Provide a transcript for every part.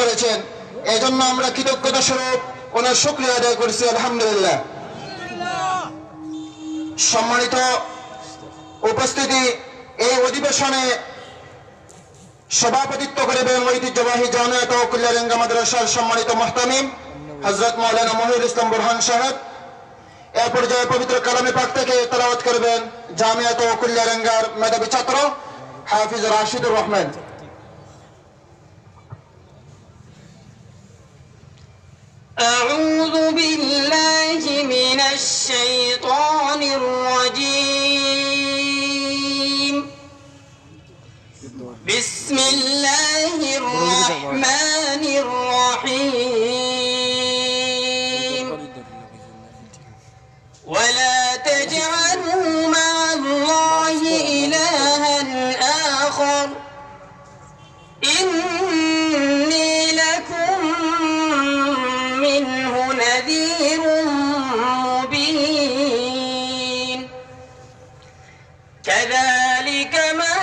করেছেন, এই জন্য আমরা কৃতজ্ঞতা স্বরূপ ওনার শুকরিয়া আদায় করছি। আলহামদুলিল্লাহ। সম্মানিত উপস্থিতি, এই অধিবেশনে সভাপতিত্ব করবেন ঐতিহ্যবাহী জামিয়া তাওকুলিয়া রেঙ্গা মাদ্রাসার সম্মানিত মুহতামিম হযরত মাওলানা মহিউল ইসলাম বুরহান সাহেব। এ পর্যায়ে পবিত্র কালামে পাক থেকে তেলাওয়াত করবেন জামিয়া তাওকুলিয়া রেঙ্গার মেধাবী ছাত্র হাফিজ রাশিদুর রহমান। أعوذ بالله من الشيطان الرجيم. بسم الله الرحمن الرحيم. ولا تجعلوا مع الله إلها آخر إني لكم منه نذير مبين. كذلك ما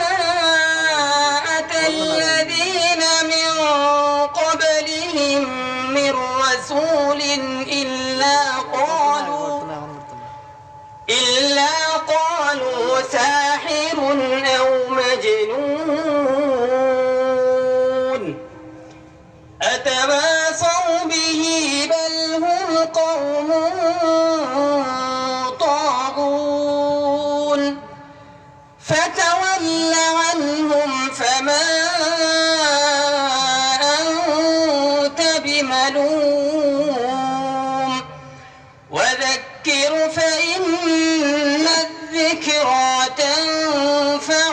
أتى الذين من قبلهم من رسول إلا قالوا ساحر أو مجنون أتواصوا به بل هم قوم طاغون. فتول عنهم فما أنت بملوم وذكر فإن الذكرى تنفع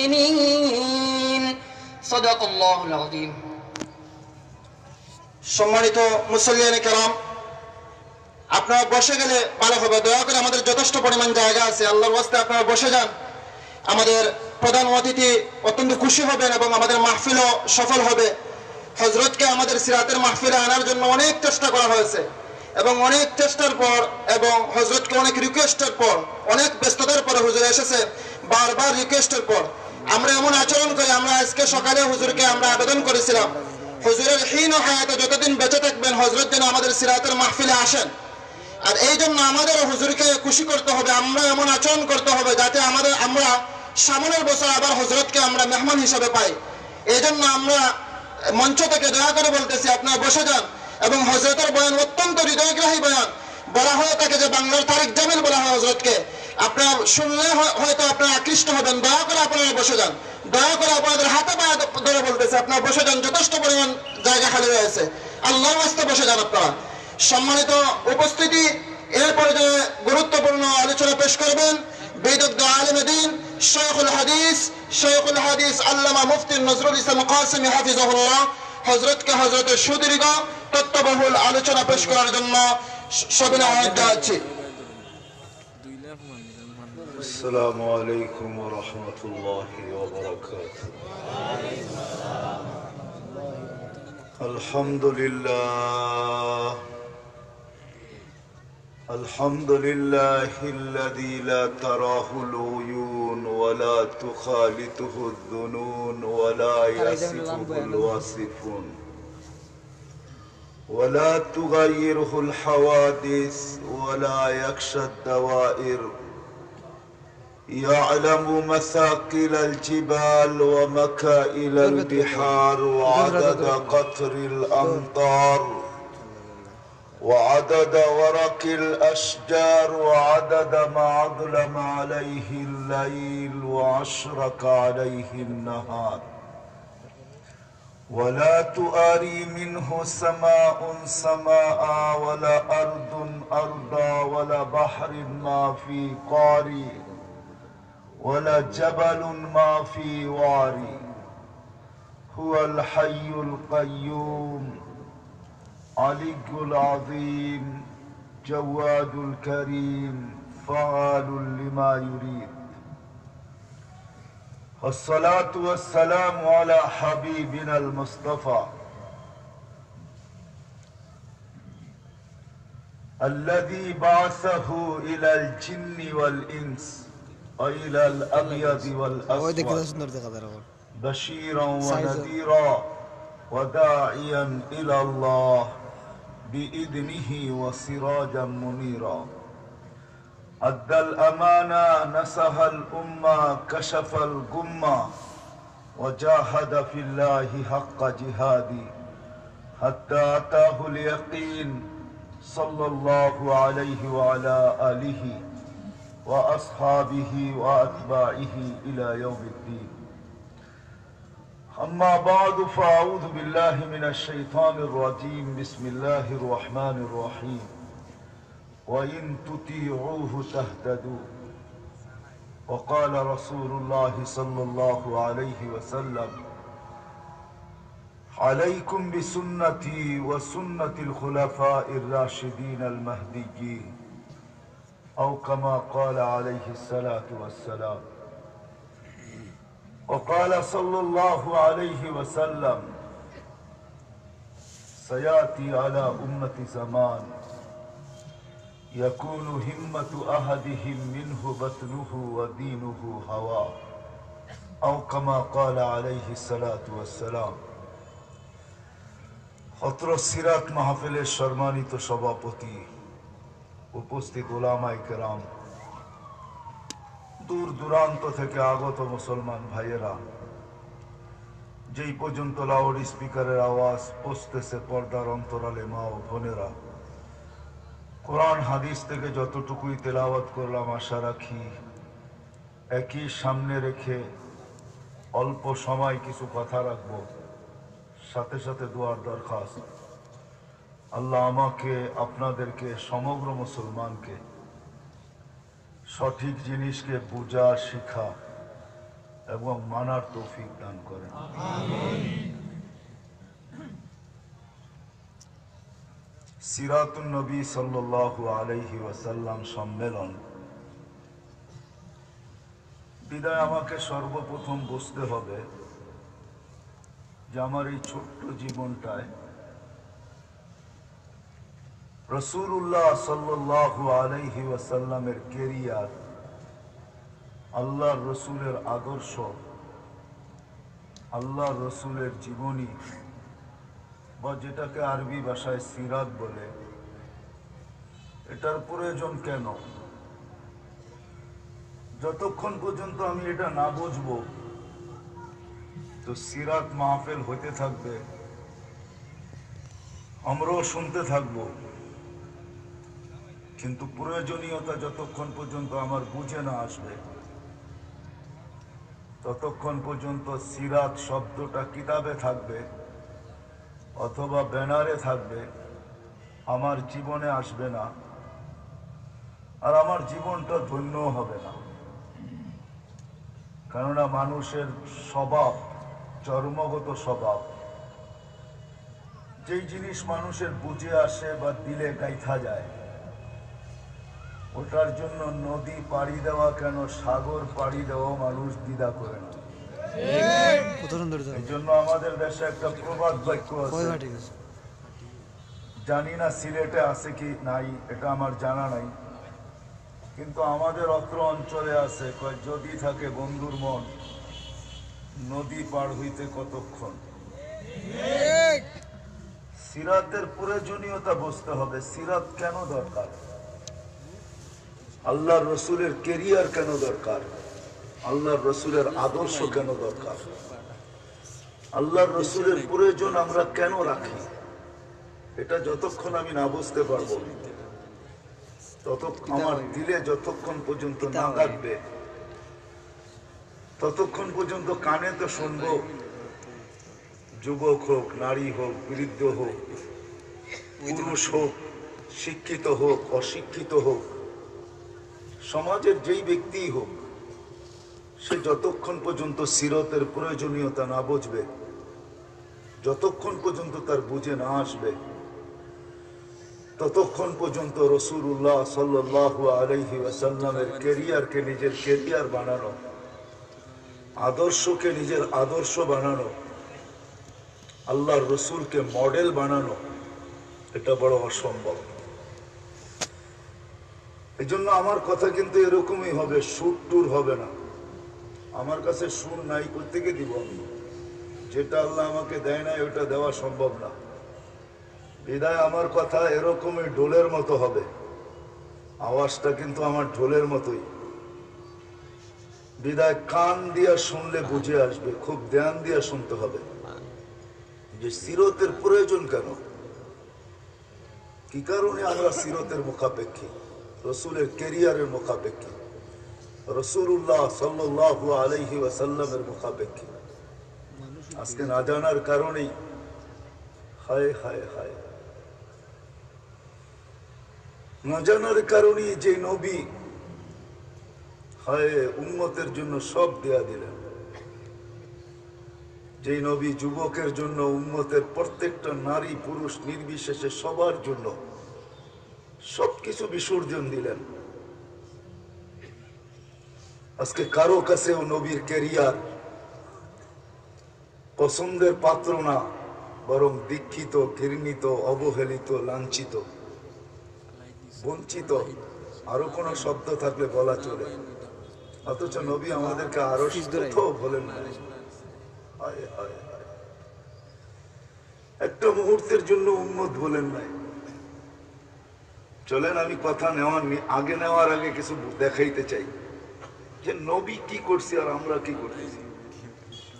المؤمنين. صدق الله العظيم. সম্মানিত মুসল্লিয়ানে কেরাম, আপনারা বসে গেলে ভালো হবে। দয়া করে আমাদের যথেষ্ট পরিমাণ জায়গা আছে, আল্লাহর ওয়াস্তে আপনারা বসে যান। আমাদের প্রধান অতিথি অত্যন্ত খুশি হবেন এবং আমাদের মাহফিলও সফল হবে। হযরতকে আমাদের সিরাতের মাহফিলে আনার জন্য অনেক চেষ্টা করা হয়েছে এবং অনেক চেষ্টার পর এবং হযরতকে অনেক রিকোয়েস্টের পর, অনেক ব্যস্ততার পরে হুজুর এসেছে। বারবার রিকোয়েস্টের পর আমরা এমন আচরণ করি, আমরা আজকে সকালে হুজুরকে আমরা আবেদন করেছিলাম হুজুরের হীন হায়াতে যতদিন বেঁচে থাকবেন হযরত যেন আমাদের সিরাতের মাহফিলে আসেন। আর এই জন্য আমাদের হুজুরকে খুশি করতে হবে, আমরা এমন আচরণ করতে হবে যাতে আমরা সামনের বছর আবার হযরতকে আমরা মেহমান হিসেবে পাই। এই জন্য আমরা মঞ্চ থেকে দয়া করে বলতেছি আপনারা বসে যান এবং হযরতের বয়ান অত্যন্ত হৃদয়গ্রাহী বয়ান। বলা হয়ে থাকে যে বাংলার তারেক জামিল বলা হয় হযরতকে। আপনারা শুনলে হয়তো আপনারা আকৃষ্ট হবেন। দয়া করে আপনারা বসে যান, দয়া করে আপনাদের হাতে পায়ে ধরে বলতেছে আপনারা বসে যান, যথেষ্ট পরিমাণ জায়গা খালি রয়েছে। আল্লাহর ওয়াস্তে বসে যান আপনারা। সম্মানিত উপস্থিতি, এর পর্যায়ে গুরুত্বপূর্ণ আলোচনা পেশ করবেন বিদগ্ধ আলেমে দ্বীন শাইখুল হাদিস আল্লামা মুফতি নজরুল ইসলাম কাসেমী হাফিজাহুল্লাহ। হযরতকে হযরতের সুদীর্ঘ তত্ত্ববহুল আলোচনা পেশ করার জন্য সবিনয় আহ্বান জানাচ্ছি। আসসালামু আলাইকুম ওয়া রাহমাতুল্লাহি ওয়া বারাকাতুহু। আলহামদুলিল্লাহ الذي لا تراه العيون ولا تخالطه الظنون ولا يصفه الواصفون ولا تغيره الحوادث ولا يخشى الدوائر. يعلم مثاقل الجبال ومكائل البحار وعدد قطر الأمطار وعدد ورق الأشجار وعدد ما أظلم عليه الليل وأشرق عليه النهار. ولا تؤاري منه سماء سماء ولا أرض أرضا ولا بحر ما في قاري ولا جبل ما في واري. هو الحي القيوم علي العظيم جواد الكريم فعال لما يريد. والصلاة والسلام على حبيبنا المصطفى الذي بعثه إلى الجن والإنس وإلى الأبيض والأسود بشيرا ونذيرا وداعيا إلى الله بإذنه وسراجا منيرا أدى الأمانة نصح الأمة كشف الغمة وجاهد في الله حق جهاده حتى أتاه اليقين صلى الله عليه وعلى آله وأصحابه وأتباعه إلى يوم الدين أما بعد فأعوذ بالله من الشيطان الرجيم بسم الله الرحمن الرحيم وإن تطيعوه تهتدوا وقال رسول الله صلى الله عليه وسلم عليكم بسنتي وسنة الخلفاء الراشدين المهديين أو كما قال عليه الصلاة والسلام وقال صلى الله عليه وسلم سيأتي على أمة زمان يكون همة أحدهم منه بطنه ودينه هواه أو كما قال عليه الصلاة والسلام অত্র সিরাত মাহফিলের সম্মানিত সভাপতি, উপস্থিত উলামায়ে কেরাম, দূর দূরান্ত থেকে আগত মুসলমান ভাইয়েরা, যেই পর্যন্ত লাউড স্পিকারের আওয়াজ পৌঁছতেছে পর্দার অন্তরালে মা ও বোনেরা, কোরআন হাদিস থেকে যতটুকুই তেলাওয়াত করলাম আশা রাখি একই সামনে রেখে অল্প সময় কিছু কথা রাখবো, সাথে সাথে দোয়ার দরখাস্ত। আল্লাহ আমাকে আপনাদেরকে সমগ্র মুসলমানকে সঠিক জিনিসকে বুঝা শিখা এবং মানার তৌফিক দান করেন। সিরাতুন নবী সাল্লাল্লাহু আলাইহি ওয়াসাল্লাম সম্মেলন বিদায় আমাকে সর্বপ্রথম বুঝতে হবে যে আমার এই ছোট্ট জীবনটায় রাসূলুল্লাহ সাল্লাল্লাহু আলাইহি ওয়াসাল্লামের কেরিয়ার, আল্লাহর রসুলের আদর্শ, আল্লাহর রসুলের জীবনী বা যেটাকে আরবি ভাষায় সিরাত বলে, এটার প্রয়োজন কেন? যতক্ষণ পর্যন্ত আমি এটা না বুঝবো তো সিরাত মাহফিল হতে থাকবে, আমরাও শুনতে থাকব, কিন্তু প্রয়োজনীয়তা যতক্ষণ পর্যন্ত আমার বুঝে না আসবে ততক্ষণ পর্যন্ত সিরাত শব্দটা কিতাবে থাকবে অথবা ব্যানারে থাকবে, আমার জীবনে আসবে না, আর আমার জীবনটা ধন্য হবে না। কেননা মানুষের স্বভাব, জন্মগত স্বভাব, যেই জিনিস মানুষের বুঝে আসে বা দিলে গাইথা যায়, ওটার জন্য নদী পাড়ি দেওয়া কেন, সাগর পাড়ি দেওয়াও মানুষ দ্বিধা করে না। এই জন্য আমাদের দেশে একটা প্রবাদ বাক্য আছে, জানি না সিলেটে আছে কি নাই, এটা আমার জানা নাই, কিন্তু আমাদের অত্র অঞ্চলে আছে, যদি থাকে বন্ধুর মন, নদী পার হইতে কতক্ষণ। সিরাতের প্রয়োজনীয়তা বুঝতে হবে, সিরাত কেন দরকার, আল্লাহর রসুলের কেরিয়ার কেন দরকার, আল্লাহর রসুলের আদর্শ কেন দরকার, আল্লাহর রসুলের প্রয়োজন আমরা কেন রাখি, এটা যতক্ষণ আমি না বুঝতে পারবো ততক্ষণ আমার দিলে যতক্ষণ পর্যন্ত না লাগবে ততক্ষণ পর্যন্ত কানে তো শুনবো, যুবক হোক, নারী হোক, বৃদ্ধ হোক, পুরুষ হোক, শিক্ষিত হোক, অশিক্ষিত হোক, সমাজের যেই ব্যক্তিই হোক, সে যতক্ষণ পর্যন্ত সিরতের প্রয়োজনীয়তা না বুঝবে, যতক্ষণ পর্যন্ত তার বুঝে না আসবে, ততক্ষণ পর্যন্ত রাসূলুল্লাহ সাল্লাল্লাহু আলাইহি ওয়াসাল্লামের ক্যারিয়ারকে নিজের ক্যারিয়ার বানানো, আদর্শকে নিজের আদর্শ বানানো, আল্লাহর রসুলকে মডেল বানানো, এটা বড় অসম্ভব। এই জন্য আমার কথা কিন্তু এরকমই হবে, সুর টুর হবে না। আমার কাছে সুর নাই, কোত্থেকে দিব আমি? যেটা আল্লাহ আমাকে দেয় নাই ওটা দেওয়া সম্ভব না। বিদায় আমার কথা এরকমই ঢোলের মতো হবে, আওয়াজটা কিন্তু আমার ঢোলের মতোই। বিদায় কান দিয়া শুনলে বুঝে আসবে, খুব ধ্যান দিয়া শুনতে হবে যে সিরতের প্রয়োজন কেন, কি কারণে আমরা সিরতের মুখাপেক্ষী, রসুলের ক্যারিয়ারের মুখাপেক্ষী, রসুল্লাহ সাল্লাল্লাহু আলাইহি ওয়াসাল্লামের মুখাপেক্ষী। আজকে না জানার কারণেই হায় হায় হায়, না জানার কারণেই যে নবী হায় উম্মতের জন্য সব দেয়া দিলেন, যে নবী যুবকের জন্য উম্মতের প্রত্যেকটা নারী পুরুষ নির্বিশেষে সবার জন্য সবকিছু বিসর্জন দিলেন। আজকে কারো কাছেও নবীর ক্যারিয়ার পছন্দের পাত্র না, বরং দীক্ষিত, ঘৃণিত, অবহেলিত, লাঞ্ছিত, বঞ্চিত, আরো কোন শব্দ থাকলে বলা চলে। অথচ নবী আমাদেরকে আরো কোথাও বলেন না। একটা মুহূর্তের জন্য উম্মত বলেন নাই। চলেন আমি কথা নেওয়ার আগে কিছু দেখাইতে চাই যে নবী কি করছে আর আমরা কি করতেছি।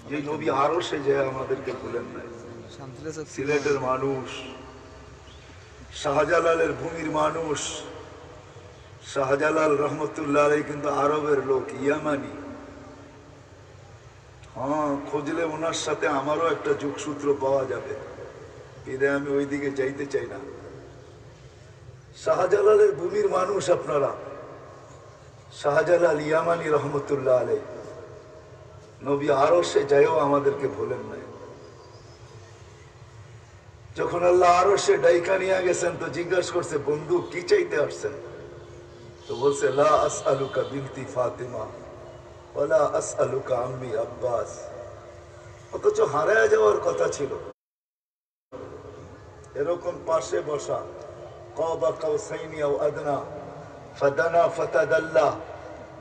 যে নবী আরো সে যায় আমাদেরকে বলেন নাই। সিলেটের মানুষ, শাহজালালের ভূমির মানুষ, শাহজালাল রহমতুল্লাহ আলাইহি কিন্তু আরবের লোক, ইয়ামানি। হ্যাঁ, খুঁজলে ওনার সাথে আমারও একটা যোগসূত্র পাওয়া যাবে, বিদায় আমি ওই দিকে যাইতে চাই না। শাহজালালের ভূমির মানুষ আপনারা, শাহজালাল ইয়ামানি রহমতুল্লাহ আলাইহি। নবী আরো সে যায়ও আমাদেরকে ভুলেন নাই। যখন আল্লাহ আরো সে ডাইকা নিয়ে গেছেন তো জিজ্ঞাসা করছে, বন্ধু কি চাইতে আসছেন? তো বলছে, লা আসআলুকা বিনতি ফাতিমা ওয়ালা আসআলুকা আম্মি আব্বাস। অথচ হারায় যাওয়ার কথা ছিল। এরকম পাশে বসা, কাবা কাউসাইনি আও আদনা ফাদানা ফাতাদাল্লা,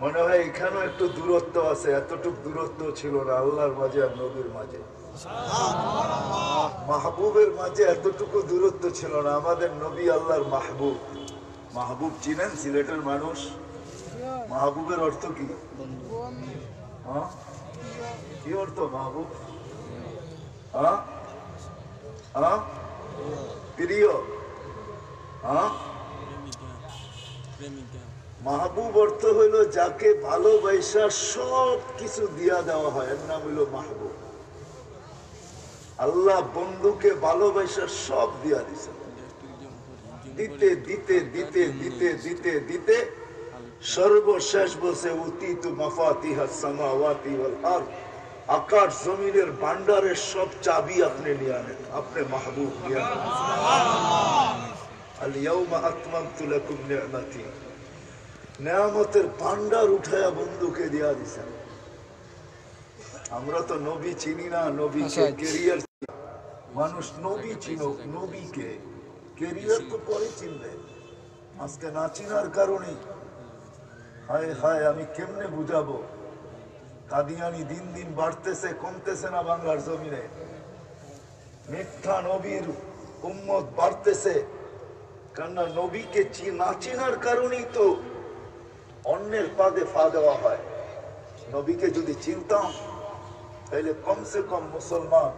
মনে হয় এখানেও একটু দূরত্ব আছে। এতটুকু দূরত্ব ছিল না আল্লাহর মাঝে আর নবীর মাঝে, মাহবুবের মাঝে এতটুকু দূরত্ব ছিল না। আমাদের নবী আল্লাহর মাহবুব। মাহবুব চিনেন সিলেটের মানুষ? মাহবুবের অর্থ কি? হ্যাঁ, কি অর্থ মাহবুব? হ্যাঁ হ্যাঁ, প্রিয়। হ্যাঁ, মাহবুব অর্থ হইল যাকে ভালোবাসা সব কিছু দিয়া দেওয়া হয়, এর নাম হইল মাহবুব। আল্লাহ বন্ধুকে ভালোবাসা সব দিয়া দিছে, দিতে দিতে দিতে দিতে দিতে দিতে সর্বশেষ বলছে, উতিতু মাফাতিহাস সামাওয়াতি ওয়াল আরদ, আকাশ জমিনের ভান্ডারের সব চাবি আপনি নিয়ে আনেন, আপনি মাহবুব নিয়ে আনেন। আল ইয়াউমা আকমালতু লাকুম নি'মাতি, নেয়ামতের ভান্ডার উঠায়া বন্ধুকে দিয়া দিছেন। আমরা তো নবী চিনি না, নবীকে ক্যারিয়ার। মানুষ নবী চিনো, নবীকে ক্যারিয়ার তো পরে চিনবে। আজকে না চিনার কারণে হায় হায়, আমি কেমনে বুঝাবো? কাদিয়ানি দিন দিন বাড়তেছে, কমতেছে না বাংলার জমিনে। মিথ্যা নবীর উম্মত বাড়তেছে, কেননা নবীকে না চিনার কারণেই তো অন্যের পাদে ফা দেওয়া হয়। নবীকে যদি চিনতাম তাহলে কমসে কম মুসলমান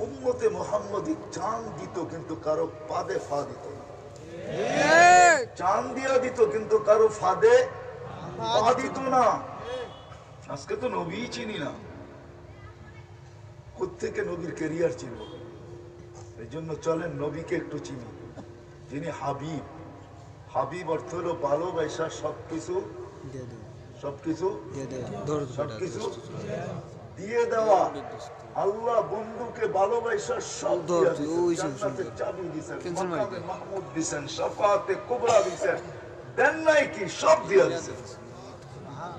উম্মতে মুহাম্মদী জান দিত, কিন্তু কারো পাদে ফা দিত না। জান দিয়া দিত কিন্তু কারো ফাদে পা দিত না। আজকে তো নবী চিনি না, কোত্থেকে নবীর ক্যারিয়ার চিনব? এই জন্য চলেন নবীকে একটু চিনি, যিনি হাবিব। হাবিব অর্থ হলো ভালোবাসা সবকিছু সবকিছু সবকিছু দিয়ে দেওয়া। আল্লাহ বন্ধুকে ভালোবাসা সব জান্নাতের চাবি দিয়েছেন, মাকামে মাহমুদ দিয়েছেন, শাফাআতে কুবরা দিয়েছেন, দেন নাই কি? সব দিয়ে দিয়েছেন।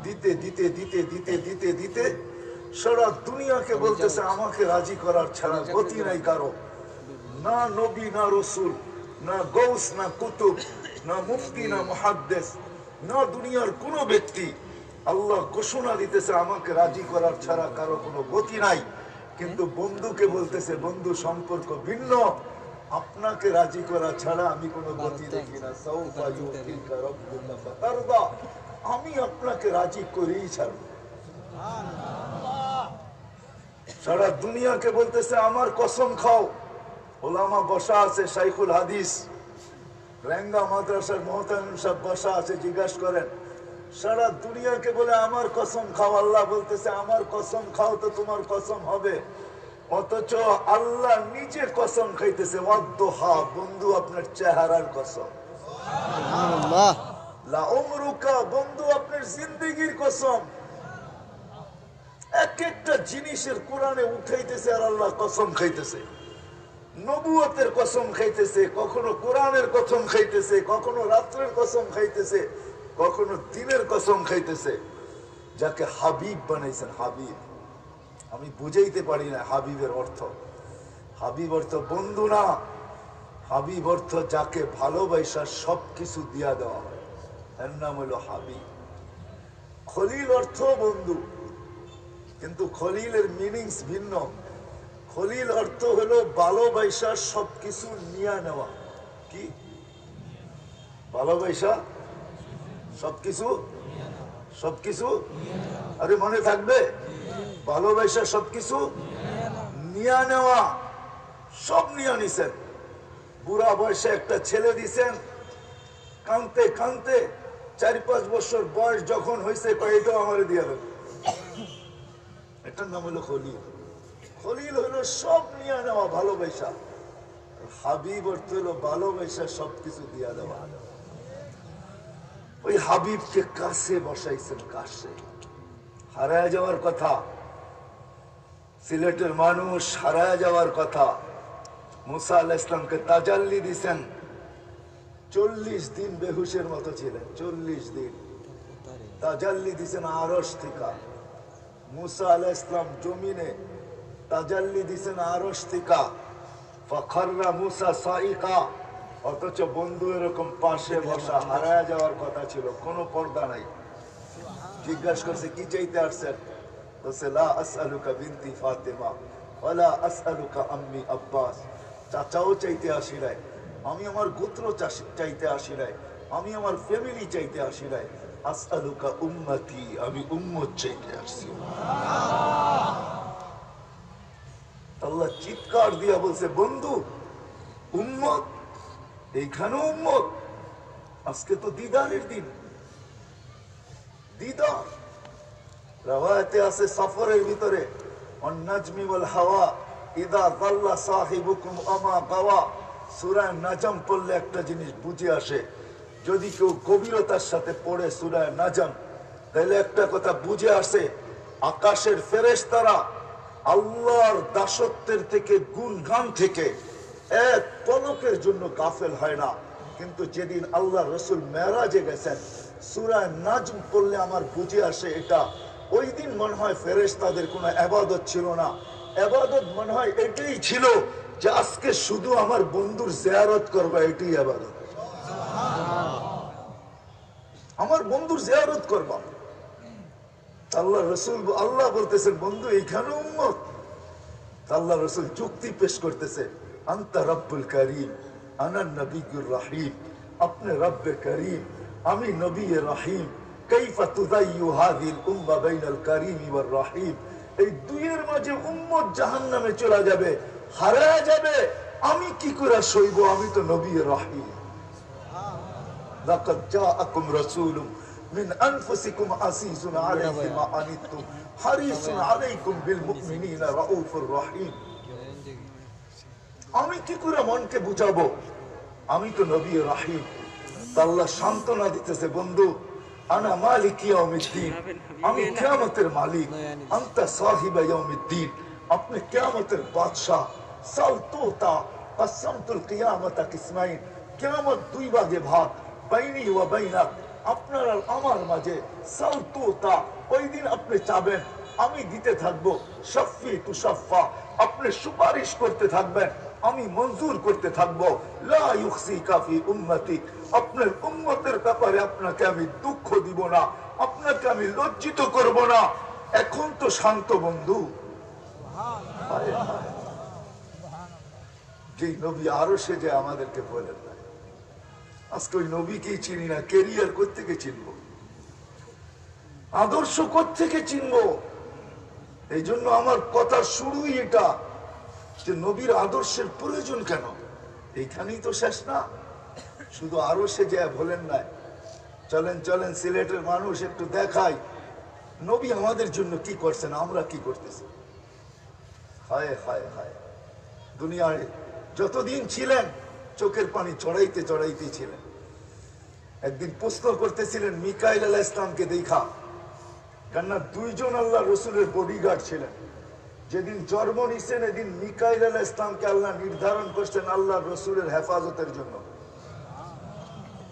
দিতে দিতে দিতে দিতে দিতে দিতে সারা দুনিয়াকে বলতেছে, আমাকে রাজি করার ছাড়া গতি নাই কারো। না নবী, না রসুল, না গৌস, না কুতুব, না মুফতি, না মুহাদ্দিস, না দুনিয়ার কোন ব্যক্তি। আল্লাহ ঘোষণা দিতেছে, আমাকে রাজি করার ছাড়া কারো কোনো গতি নাই। কিন্তু বন্ধুকে বলতেছে বন্ধু সম্পর্ক ভিন্ন, আপনাকে রাজি করা ছাড়া আমি কোনো গতি দেখি না। সাউফা ইউতিকা রাব্বুকা ফাতারদা, আমি আপনাকে রাজি করেই ছাড়ব। সারা দুনিয়াকে বলতেছে আমার কসম খাও। ওলামা বসা আছে, শাইখুল হাদিস রেঙ্গা মাদ্রাসার মোহতামিম সাহেব বসা আছে, জিজ্ঞাসা করেন সারা দুনিয়াকে বলে আমার কসম খাও, আল্লাহ বলতেছে আমার কসম খাও তো তোমার কসম হবে, অথচ আল্লাহ নিজে কসম খাইতেছে ওয়াদ্দুহা, বন্ধু আপনার চেহারার কসম, লা উমরুকা, বন্ধু আপনার জিন্দেগির কসম। এক একটা জিনিসের কোরআনে উঠাইতেছে আর আল্লাহ কসম খাইতেছে, নবুয়তের কসম খাইতেছে, কখনো কোরআনের কসম খাইতেছে, কখনো রাত্রের কসম খাইতেছে, কখনো দিনের কসম খাইতেছে। যাকে হাবিব বানাইছেন, হাবিব, আমি বুঝাইতে পারি না হাবিবের অর্থ। হাবিব অর্থ বন্ধু না, হাবিব অর্থ যাকে ভালোবাসা সবকিছু দিয়া দেওয়া হয়, এর নাম হলো হাবিব। খলিল অর্থ বন্ধু, কিন্তু খলিলের মিনিংস ভিন্ন। খলিল অর্থ হলো ভালোবাসা সবকিছু নিয়ে নেওয়া। কি ভালোবাসা? সবকিছু, সবকিছু, আরে মনে থাকবে, ভালোবাসা সবকিছু নিয়ে নেওয়া। সব নিয়ে নিছেন। বুড়া বয়সে একটা ছেলে দিছেন, কানতে কানতে 4-5 বছর বয়স যখন হয়েছে এটাও আমার দিয়ে দেবে। এটার নাম হলো খলিল। খলিল হলো সব নিয়ে নেওয়া ভালোবাসা। হাবিব অর্থ হলো ভালোবাসা সবকিছু দিয়া দেওয়া। ওই হাবিবকে কাছে বসাইছেন, কাছে। হারায় যাওয়ার কথা, সিলেটের মানুষ হারায় যাওয়ার কথা। মুসা আলাইহিস সালামকে তাজাল্লি দিছেন, 40 দিন বেহুশের মতো ছিলেন, 40 দিন তাজাল্লি দিছেন আরশ থেকে। মুসা আলাইহিস সালাম জমিনে, তাজাল্লি দিছেন আরশ থেকে। ফাখাররা মুসা সাইকা, অথচ বন্ধু এরকম পাশে বসা। হারায় যাওয়ার কথা ছিল, কোনো পর্দা নাই। জিজ্ঞাসা করছে কি চাইতে আসছেন? বলছে লা আসআলুকা বিনতি ফাতিমা ওয়ালা আসআলুকা আম্মি আব্বাস। চাচাও চাইতে আসি নাই, আমি আমার গোত্র চাইতে আসি নাই, আমি আমার ফ্যামিলি চাইতে আসি নাই। আসআলুকা উম্মতি, আমি উম্মত চাইতে আসছি। আল্লাহ চিৎকার দিয়া বলছে বন্ধু উম্মত, এইখানেও উম্মত। আজকে তো দিদারের দিন, দিদার। রাওয়ায়াতে আছে সফরের ভিতরে অন্নাজমি ওয়াল হাওয়া ইদা যাল্লা সাহিবুকুম আমা গাওয়া। সূরা নাজম পড়লে একটা জিনিস বুঝে আসে, যদি কেউ গভীরতার সাথে পড়ে সূরা নাজম, তাহলে একটা কথা বুঝে আসে, আকাশের ফেরেশতারা আল্লাহর দাসত্বের থেকে, গুণগান থেকে এক পলকের জন্য গাফেল হয় না। কিন্তু যেদিন আল্লাহ রসুল মেরাজে গেছেন, সূরা নাজম পড়লে আমার বুঝে আসে এটা ওই দিন মনে হয় ফেরেশতাদের কোনো ইবাদত ছিল না। ইবাদত মনে হয় এটাই ছিল যে আজকে শুধু আমার বন্ধুর জিয়ারত করবা, এটাই ইবাদত। আমার বন্ধুর জিয়ারত করবা। আল্লাহ রসুল, আল্লাহ বলতেছেন বন্ধু এইখানে উম্মত। আল্লাহ রসুল যুক্তি পেশ করতেছে, আনতা রব্বুল করিম আনা নবিয়ুর রহিম। আপনি রব্বে করিম, আমি নবী রহিম। কাইফা তুযায়্যু হাযিল উম্মাহ বাইনাল করিম ওয়ার রহিম। এই দুইয়ের মাঝে উম্মত জাহান্নামে চলে যাবে, হারায় যাবে। আমি কি করে সইব? আমি তো নবী রহিম। লাকাদ জাআকুম রাসূলুম মিন আনফুসিকুম আসিসুন আলাইহি মা আনিতুম হারিসুন আলাইকুম বিল মুমিনিনা রাউফুর রহিম। আমি কি করে মনকে বুঝাবো? আমি তো নবী রহিম। আল্লাহ সান্ত্বনা দিতেছে বন্ধু, আনা মালিক ইয়াউমিদ্দিন, আমি কিয়ামতের মালিক। আনতা সাহিবা ইয়াউমিদ্দিন, আপনি কিয়ামতের বাদশা। সালতুতা কাসামতুল কিয়ামাতা কিসমাইন, কিয়ামত দুই ভাগে ভাগ, বাইনি ওয়া বাইনাক, আপনার আর আমার মাঝে। সালতুতা, ওই দিন আপনি চাবেন, আমি দিতে থাকবো। শাফি তুশাফা, আপনি সুপারিশ করতে থাকবেন, আমি মঞ্জুর করতে থাকবো। লা ইউখসিকা ফি উম্মতিক, আপনার উম্মতের ব্যাপারে আপনাকে আমি দুঃখ দিব না, আপনাকে আমি লজ্জিত করব না। এখন তো শান্ত বন্ধু, হায় হায়, যে নবী আরো সে যে আমাদেরকে বলেন না, আজকে ওই নবীকেই চিনি না, কেরিয়ার কোত্থেকে চিনবো, আদর্শ কোত্থেকে চিনবো? এই জন্য আমার কথা শুরুই এটা, যে নবীর আদর্শের প্রয়োজন কেন? এইখানেই তো শেষ না, শুধু আরো সে যে বলেন নাই। চলেন চলেন সিলেটের মানুষ একটু দেখাই নবী আমাদের জন্য কি করছেন, আমরা কি করতেছি। হায় হায় হায়, দুনিয়ায় যতদিন ছিলেন চোখের পানি চড়াইতে চড়াইতে ছিলেন। একদিন প্রশ্ন করতেছিলেন মিকাইল আলাইহিস ইসলামকে দেখা, কেননা দুইজন আল্লাহ রসুলের বডিগার্ড ছিলেন। যেদিন জন্ম নিছেন এদিন মিকাইল আলাইহিস ইসলামকে আল্লাহ নির্ধারণ করছেন আল্লাহ রসুলের হেফাজতের জন্য।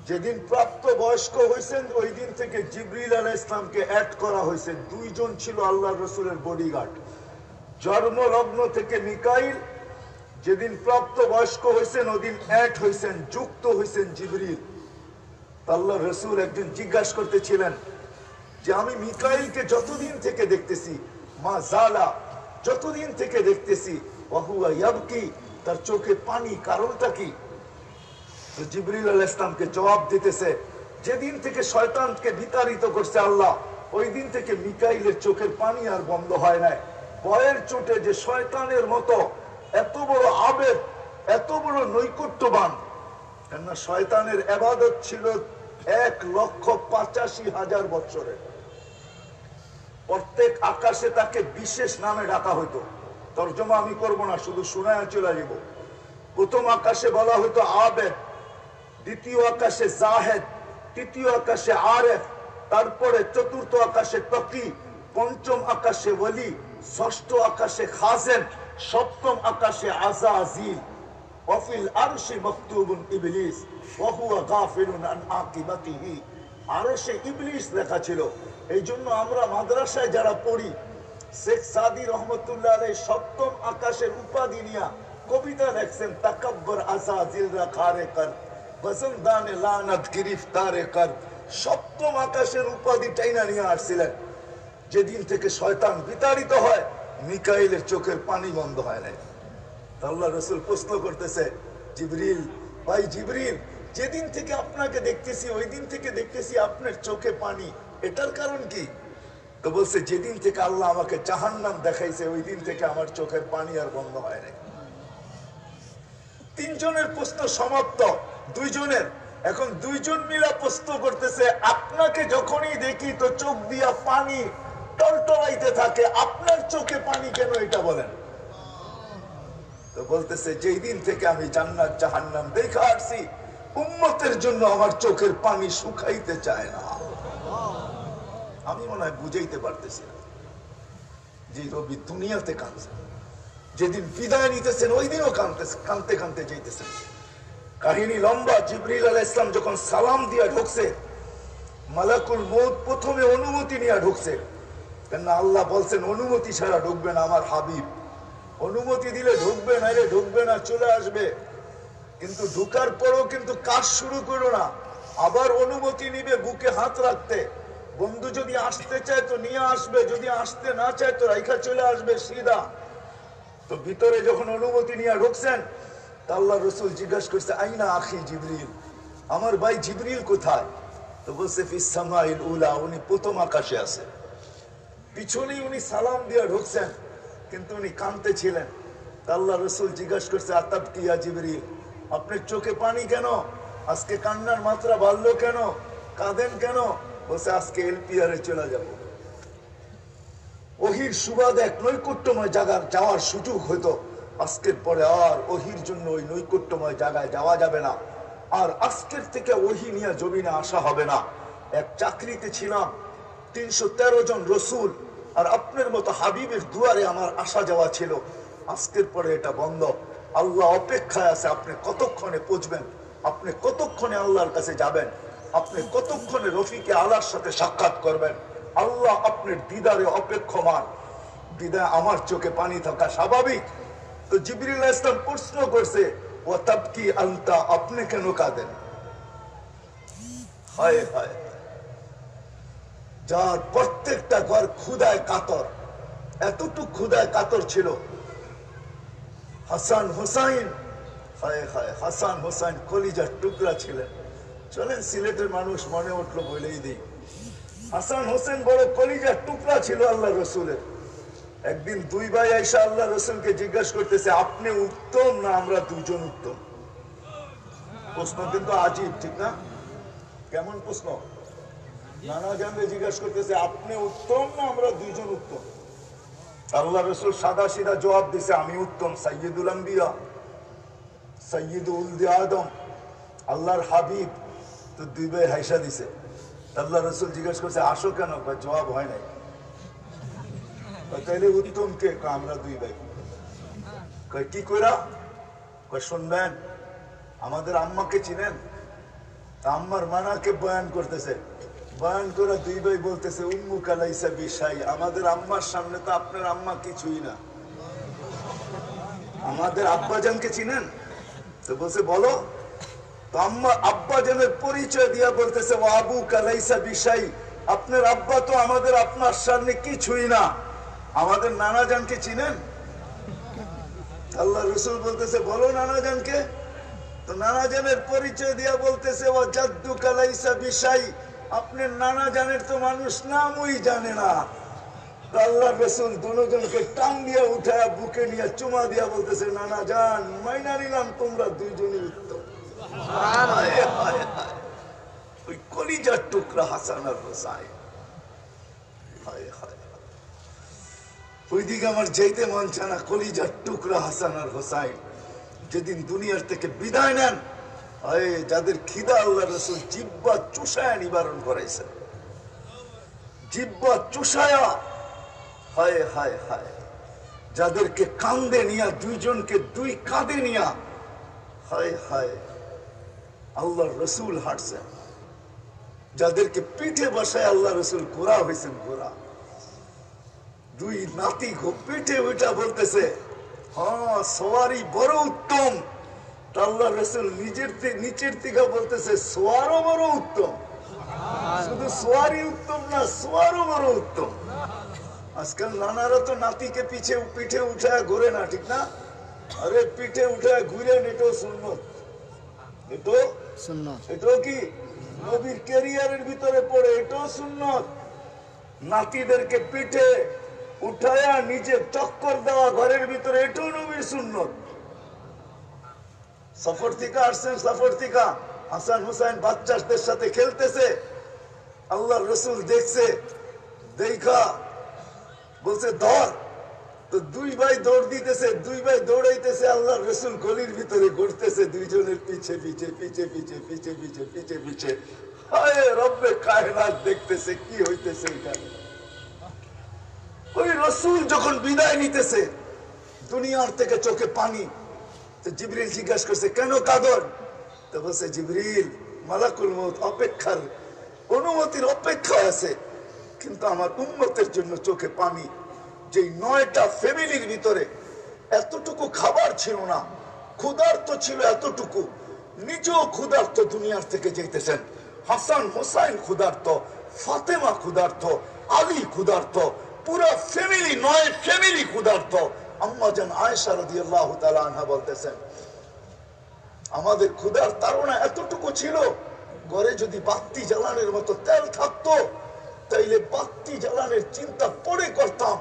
যেদিন প্রাপ্ত বয়স্ক হয়েছেন ওই দিন থেকে জিবরিল আলাইহিস ইসলামকে অ্যাড করা হয়েছে। দুইজন ছিল আল্লাহ রসুলের বডিগার্ড। জন্ম লগ্ন থেকে মিকাইল, যেদিন প্রাপ্ত বয়স্ক হয়েছেন ওদিন অ্যাড হয়েছেন, যুক্ত হয়েছেন জিবরিল। আল্লাহ রসুল একদিন জিজ্ঞাসা করতেছিলেন যে আমি মিকাইলকে যতদিন থেকে দেখতেছি, মা জালা, যতদিন থেকে দেখতেছি, ওয়াহুয়া ইয়াবকি, তার চোখে পানি, কারণটা কি? তো জিবরিল আলাইহিস সালামকে জবাব দিতেছে, যেদিন থেকে শয়তানকে বিতাড়িত করছে আল্লাহ, ওই দিন থেকে মিকাইলের চোখের পানি আর বন্ধ হয় নাই। বয়ের চোটে যে শয়তানের মতো এত বড় আবেগ, এত বড় নৈকট্যবান, কেননা শয়তানের ইবাদত ছিল 1,85,000 বছরের। প্রত্যেক আকাশে তাকে বিশেষ নামে ডাকা হইতো। তর্জমা আমি করবো না, শুধু শুনায় চলে যাব। প্রথম আকাশে বলা হইতো আবেদ, দ্বিতীয় আকাশে জাহেদ, তৃতীয় আকাশে আরেফ, তারপরে চতুর্থ আকাশে তকি, পঞ্চম আকাশে ওলি, ষষ্ঠ আকাশে খাজেন, সপ্তম আকাশে আযাযিল। ওয়াফিল আরশি মাকতুবুন ইবলিস ওয়া হুয়া গাফিলুন আন আকিবাতিহি। আরশে ইবলিস লেখা ছিল। এই জন্য আমরা মাদ্রাসায় যারা পড়ি, শেখ সাদি রহমতুল্লাহ আলাইহি সপ্তম আকাশের উপাধি নিয়া কবিতা লেখছেন, তাকাব্বর আযাযিল রা খারে কর, বসন্দানে লানত গিরফতারে কর। সপ্তম আকাশের উপাধি টাইনা নিয়ে আসছিলেন। যেদিন থেকে শয়তান বিতাড়িত হয় মিকাইলের চোখের পানি বন্ধ হয় নাই। আল্লাহ রসুল প্রশ্ন করতেছে, জিবরিল, ভাই জিবরিল, যেদিন থেকে আপনাকে দেখতেছি ওই দিন থেকে দেখতেছি আপনার চোখে পানি, এটার কারণ কি? তো বলছে, যেদিন থেকে আল্লাহ আমাকে জাহান্নাম দেখাইছে ওই দিন থেকে আমার চোখের পানি আর বন্ধ হয় নাই। তিনজনের প্রশ্ন সমাপ্ত, দুইজনের। এখন দুইজন মিলা প্রশ্ন করতেছে, আপনাকে যখনই দেখি তো চোখ দিয়া পানি টলটলাইতে থাকে, আপনার চোখে পানি কেন, এটা বলেন। তো বলতেছে, যেই দিন থেকে আমি জান্নাত জাহান্নাম দেখা আসছি উম্মতের জন্য আমার চোখের পানি শুকাইতে চায় না। আমি মনে হয় বুঝাইতে পারতেছি না যে রবি দুনিয়াতে কাঁদছে, যেদিন বিদায় নিতেছেন ওই দিনও কাঁদতে কাঁদতে যাইতেছেন। কাহিনী লম্বা। জিবরিল আলাইহিস সালাম যখন সালাম দিয়া ঢুকছে, মালাকুল মউত প্রথমে অনুমতি নিয়ে ঢুকছে, কেননা আল্লাহ বলছেন অনুমতি ছাড়া ঢুকবে না আমার হাবিব। অনুমতি দিলে ঢুকবে, নাইলে ঢুকবে না, চলে আসবে। কিন্তু ঢুকার পরও কিন্তু কাজ শুরু করো না, আবার অনুমতি নিবে বুকে হাত রাখতে। বন্ধু যদি আসতে চায় তো নিয়ে আসবে, যদি আসতে না চায় তো রাইখা চলে আসবে সিধা। তো ভিতরে যখন অনুমতি নিয়ে ঢুকছেন, তা আল্লাহ রসুল জিজ্ঞাসা করছে, আইনা আখি জিবরিল, আমার ভাই জিবরিল কোথায়? তো বলছে, ফিস সামাইল উলা, উনি প্রথম আকাশে আছে। পিছনেই উনি সালাম দিয়ে ঢুকছেন, কিন্তু উনি কাঁদতে ছিলেন। তা আল্লাহ রসুল জিজ্ঞাসা করছে, আতাবকি ইয়া জিবরিল, আপনার চোখে পানি কেন? আজকে কান্নার মাত্রা বাড়লো কেন? কাঁদেন কেন? বলছে, আজকে এলপিআরে চলে যাব। ওহির সুবাদে এক নৈকট্যময় জায়গার যাওয়ার সুযোগ হইতো, আজকের পরে আর ওহির জন্য ওই নৈকট্যময় জায়গায় যাওয়া যাবে না। আর আজকের থেকে ওহি নিয়ে জমিনে আসা হবে না। এক চাকরিতে ছিলাম, 313 জন রসুল আর আপনার মতো হাবিবের দুয়ারে আমার আসা যাওয়া ছিল। আজকের পরে এটা বন্ধ। আল্লাহ অপেক্ষায় আছে, আপনি কতক্ষণে পৌঁছবেন, আপনি কতক্ষণে আল্লাহর কাছে যাবেন, আপনি কতক্ষণে রফিকে আল্লাহর সাথে সাক্ষাৎ করবেন। আল্লাহ আপনার দিদারে অপেক্ষমান। দিদায় আমার চোখে পানি থাকা স্বাভাবিক। তো জিবরিল আলাইহিস সালাম প্রশ্ন করছে, ওয়া তাবকি আনতা, আপনি কেন কাঁদেন? হায় হায়, যার প্রত্যেকটা ঘর ক্ষুধায় কাতর, এতটুকু ক্ষুধায় কাতর ছিল হাসান হোসাইন, হায় হায়, হাসান হোসাইন কলিজার টুকরা ছিলেন। চলেন সিলেটের মানুষ মনে উঠলো বলেই দিই, হাসান হোসেন বড় কলিজার টুকরা ছিল আল্লাহ রসুলের। একদিন দুই ভাই আইসা আল্লাহ রসুলকে জিজ্ঞাসা করতেছে, আপনি উত্তম না আমরা দুজন উত্তম? প্রশ্ন কিন্তু আজীব, ঠিক না? কেমন প্রশ্ন? নানা জানলে জিজ্ঞাসা করতেছে, আপনি উত্তম না আমরা দুইজন উত্তম? আল্লাহ রসুল সাদা সিধা জবাব দিছে, আমি উত্তম, সাইয়্যিদুল আম্বিয়া, সাইয়্যিদুল উলদি আদম, আল্লাহর হাবিব। তো দুই ভাই হাইসা দিছে। আল্লাহ রসুল জিজ্ঞাসা করছে, আসো কেন? জবাব হয় নাই। তাইলে উত্তম কে? আমরা দুই ভাই। কি কইরা? শুনবেন, আমাদের আম্মাকে চিনেন? আম্মার মানাকে বয়ান করতেছে, বয়ান করে দুই ভাই বলতেছে, উম্মু কালাইসা বিশাই, আমাদের আম্মার সামনে তো আপনার আম্মা কিছুই না। আমাদের আব্বাজানকে চিনেন? তো বলছে বলো। তো আম্মা আব্বাজানের পরিচয় দিয়া বলতেছে, ও আবু কালাইসা বিশাই, আপনার আব্বা তো আমাদের আপনার সামনে কিছুই না। আমাদের নানাজানকে চিনেন? আল্লাহ রসুল বলতেছে, বলো নানাজানকে। তো নানাজানের পরিচয় দিয়া বলতেছে, ও জাদ্দু কালাইসা বিশাই, আপনার নানাজানের তো মানুষ নামই জানে না। আল্লাহ রসুল দুজনকে টান দিয়া উঠায় বুকে নিয়ে চুমা দিয়া বলতেছে, নানাজান মাইনা নিলাম, তোমরা দুইজনই উত্তম। ওই কলিজার টুকরা হাসান আর হোসাইন, ওইদিকে আমার যেতে মন চায় না। কলিজার টুকরা হাসান আর হোসাইন যেদিন দুনিয়ার থেকে বিদায় নেন, যাদের খিদা আল্লাহ রসুল জিব্বা চুষায়া নিবারণ করাইছে, জিব্বা চুষায়া, হায় হায় হায়, যাদেরকে কান্দে নিয়া, দুইজনকে দুই কাঁধে নিয়া, হায় হায়, আল্লাহ রসুল হাঁটছেন। যাদেরকে পিঠে বসায় আল্লাহ রসুল ঘোরা হয়েছেন, ঘোরা। দুই নাতি পিঠে ওইটা বলতেছে, হ্যাঁ সোয়ারি বড় উত্তম। আল্লাহ রসুল নিচের থেকে বলতেছে, সোয়ারও বড় উত্তম। শুধু সোয়ারি উত্তম না, সোয়ারও বড় উত্তম। আজকাল নানারা তো নাতিকে পিঠে উঠায় ঘুরে না, ঠিক না? আরে পিঠে উঠায় ঘুরেন, এটাও সুন্নত। এটাও কি নবীর ক্যারিয়ারের ভিতরে পড়ে, এটাও সুন্নত। নাতিদেরকে পিঠে উঠায়া নিচে চক্কর দেওয়া ঘরের ভিতরে, এটাও নবীর সুন্নত। সফর থেকে আসছেন, সফর থেকে হাসান হুসাইন বাচ্চাদের সাথে খেলতেছে, আল্লাহ রসুল দেখছে, দেখা বলছে ধর। তো দুই ভাই দৌড় দিতেছে, দুই ভাই দৌড়াইতেছে, আল্লাহ রসুল গলির ভিতরে ঘুরতেছে, দুইজনের পিছে পিছে পিছে পিছে পিছে পিছে পিছে পিছে। হায় রব্বে কায়নাত দেখতেছে কি হইতেছে এখানে। ওই রসুল যখন বিদায় নিতেছে, দুনিয়ার থেকে চোখে পানি। তো জিবরিল জিজ্ঞাসা করছে, কেন কাঁদন? তো বলছে, জিবরিল, মালাকুল মউত অপেক্ষার অনুমতির অপেক্ষা আছে, কিন্তু আমার উম্মতের জন্য চোখে পানি। যে 9টা ফ্যামিলির ভিতরে এতটুকু খাবার ছিল না, ক্ষুধার্ত ছিল এতটুকু, নিজেও ক্ষুধার্ত দুনিয়ার থেকে যেতেছেন। হাসান হোসাইন ক্ষুধার্ত, ফাতেমা ক্ষুধার্ত, আলী ক্ষুধার্ত, পুরা ফ্যামিলি, 9 ফ্যামিলি ক্ষুধার্ত। আম্মা জান আয়েশা রাদিয়াল্লাহু তাআলা আনহা বলতেছেন, আমাদের ক্ষুধার তাড়না এতটুকু ছিল, ঘরে যদি বাতি জ্বালানোর মতো তেল থাকতো, তাইলে বাতি জ্বালানোর চিন্তা পরে করতাম,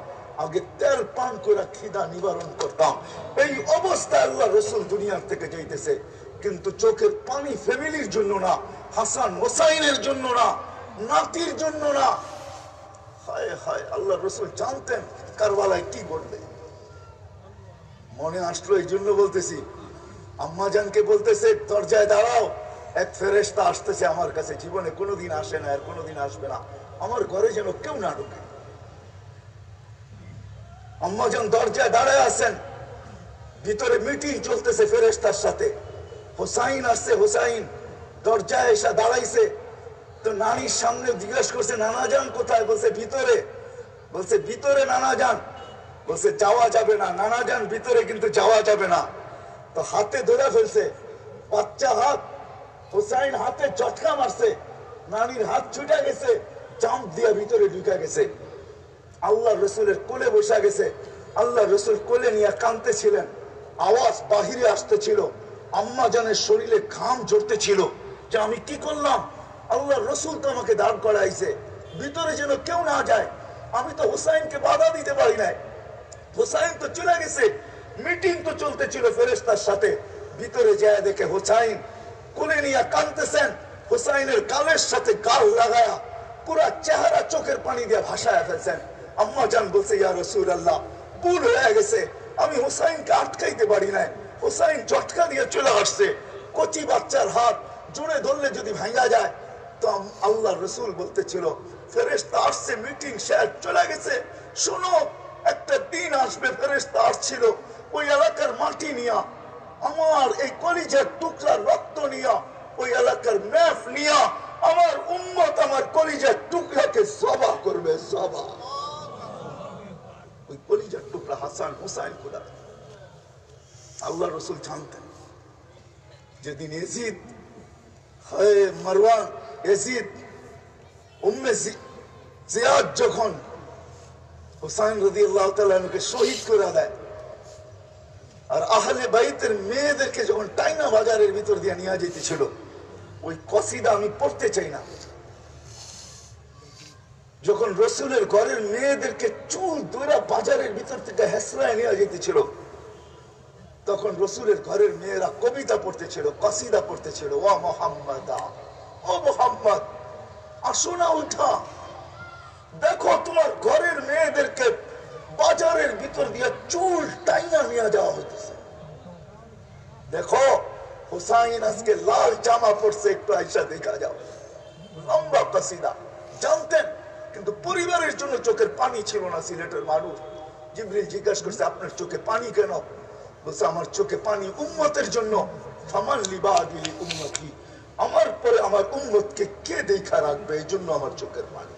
আগে তেল পান করে খিদা নিবারণ করতাম। এই অবস্থায় আল্লাহ রসুল দুনিয়ার থেকে যাইতেছে, কিন্তু চোখের পানি ফ্যামিলির জন্য না, হাসান হোসাইনের জন্য না, নাতির জন্য না। হায় হায়, আল্লাহ রসুল জানতেন কারবালায় কি ঘটবে। মনে আসলো, এই জন্য বলতেছি, আম্মা জানকে বলতেছে, দরজায় দাঁড়াও, এক ফেরেশতা আসতেছে আমার কাছে, জীবনে কোনোদিন আসে না, আর কোনোদিন আসবে না, আমার ঘরে যেন কেউ না ঢুকে। আম্মা জান দরজায় দাঁড়ায় আছেন, ভিতরে মিটিং চলতেছে ফেরেশতার সাথে। হোসাইন আসছে, হোসাইন দরজায় এসে দাঁড়াইছে। তো নানির সামনে জিজ্ঞাসা করছে, নানা যান কোথায়? বলছে ভিতরে। বলছে ভিতরে নানা যান? বলছে যাওয়া যাবে না, নানা যান ভিতরে, কিন্তু যাওয়া যাবে না। তো হাতে ধরে ফেলছে, বাচ্চা হাত, হোসাইন হাতে চটকা মারছে, নানির হাত ছুটে গেছে, চাপ দিয়া ভিতরে ঢুকে গেছে। আল্লাহ রসুলের কোলে বসা গেছে, আল্লাহ রসুল কোলে নিয়ে কাঁদতেছিলেন। আওয়াজ বাহিরে আসতেছিল, আম্মা জানের শরীরে ঘাম ঝরতেছিল যে আমি কি করলাম, আল্লাহর রসুল তো আমাকে দাঁড় করাইছে, ভিতরে যেন কেউ না যায়। আমি তো হুসাইনকে বাধা দিতে পারি নাই, হুসাইন তো চলে গেছে, মিটিং তো চলতেছিল ফেরেশতার সাথে। ভিতরে যায় দেখে হুসাইন কোলে নিয়ে কাঁদতেছেন, হুসাইনের গালের সাথে গাল লাগায়া পুরা চেহারা চোখের পানি দিয়ে ভাসায় ফেলছেন। আম্মা জান বলছে, ইয়া রাসূলুল্লাহ, ভুল হয়ে গেছে, আমি হুসাইনকে আটকাইতে পারি নাই, হুসাইন ঝটকা দিয়ে চলে আসছে, কচি বাচ্চার হাত জোরে ধরলে যদি ভাঙা যায়। তো আল্লাহর রাসূল বলতেছিল, ফেরেশতা আসছে, মিটিং শেষ, চলে গেছে, শোনো একটা দিন আসবে, ফেরেশতা আসছিল ওই এলাকার মাটি নিয়া, আমার এই কলিজার টুকরার রক্ত নিয়া, ওই এলাকার ম্যাপ নিয়া আমার উম্মত আমার কলিজার টুকরাকে জবা করবে, জবা। ওই কলিজার টুকরা হাসান হুসাইন খোদা। আল্লাহ রসুল জানতেন যেদিন ইয়াজিদ হয় মারওয়ান, ইয়াজিদ উম্মে জিয়াদ যখন হুসাইন রাদিয়াল্লাহু তাআলা আনহুকে শহীদ করে দেয়, আর আহলে বাইতের মেয়েদেরকে যখন টাইনা বাজারের ভিতর দিয়ে নিয়ে যেতেছিল, ওই কসিদা আমি পড়তে চাই না, যখন রসুলের ঘরের মেয়েদেরকে চুল দৈরা বাজারের ভিতর থেকে হেসরায় নিয়ে যেতেছিল, তখন রসুলের ঘরের মেয়েরা কবিতা পড়তেছিল, কসিদা পড়তেছিল, ও মোহাম্মদ, ও মোহাম্মদ, আসো না উঠা, দেখো তোমার ঘরের মেয়েদেরকে বাজারের ভিতর দিয়ে চুল টাইনা নিয়ে যাওয়া হইতেছে, দেখো হুসাইন আজকে লাল জামা পড়ছে, একটু আইসা দেখা যাও। লম্বা কসিদা জানতেন, কিন্তু পরিবারের জন্য চোখের পানি ছিল না সিলেটের মানুষ। জিবরিল জিজ্ঞাসা করছে, আপনার চোখে পানি কেন? বলছে, আমার চোখে পানি উম্মতের জন্য। ফামান লিবাদিল উম্মতি, আমার পরে আমার উম্মতকে কে দেখা রাখবে, এই জন্য আমার চোখের পানি।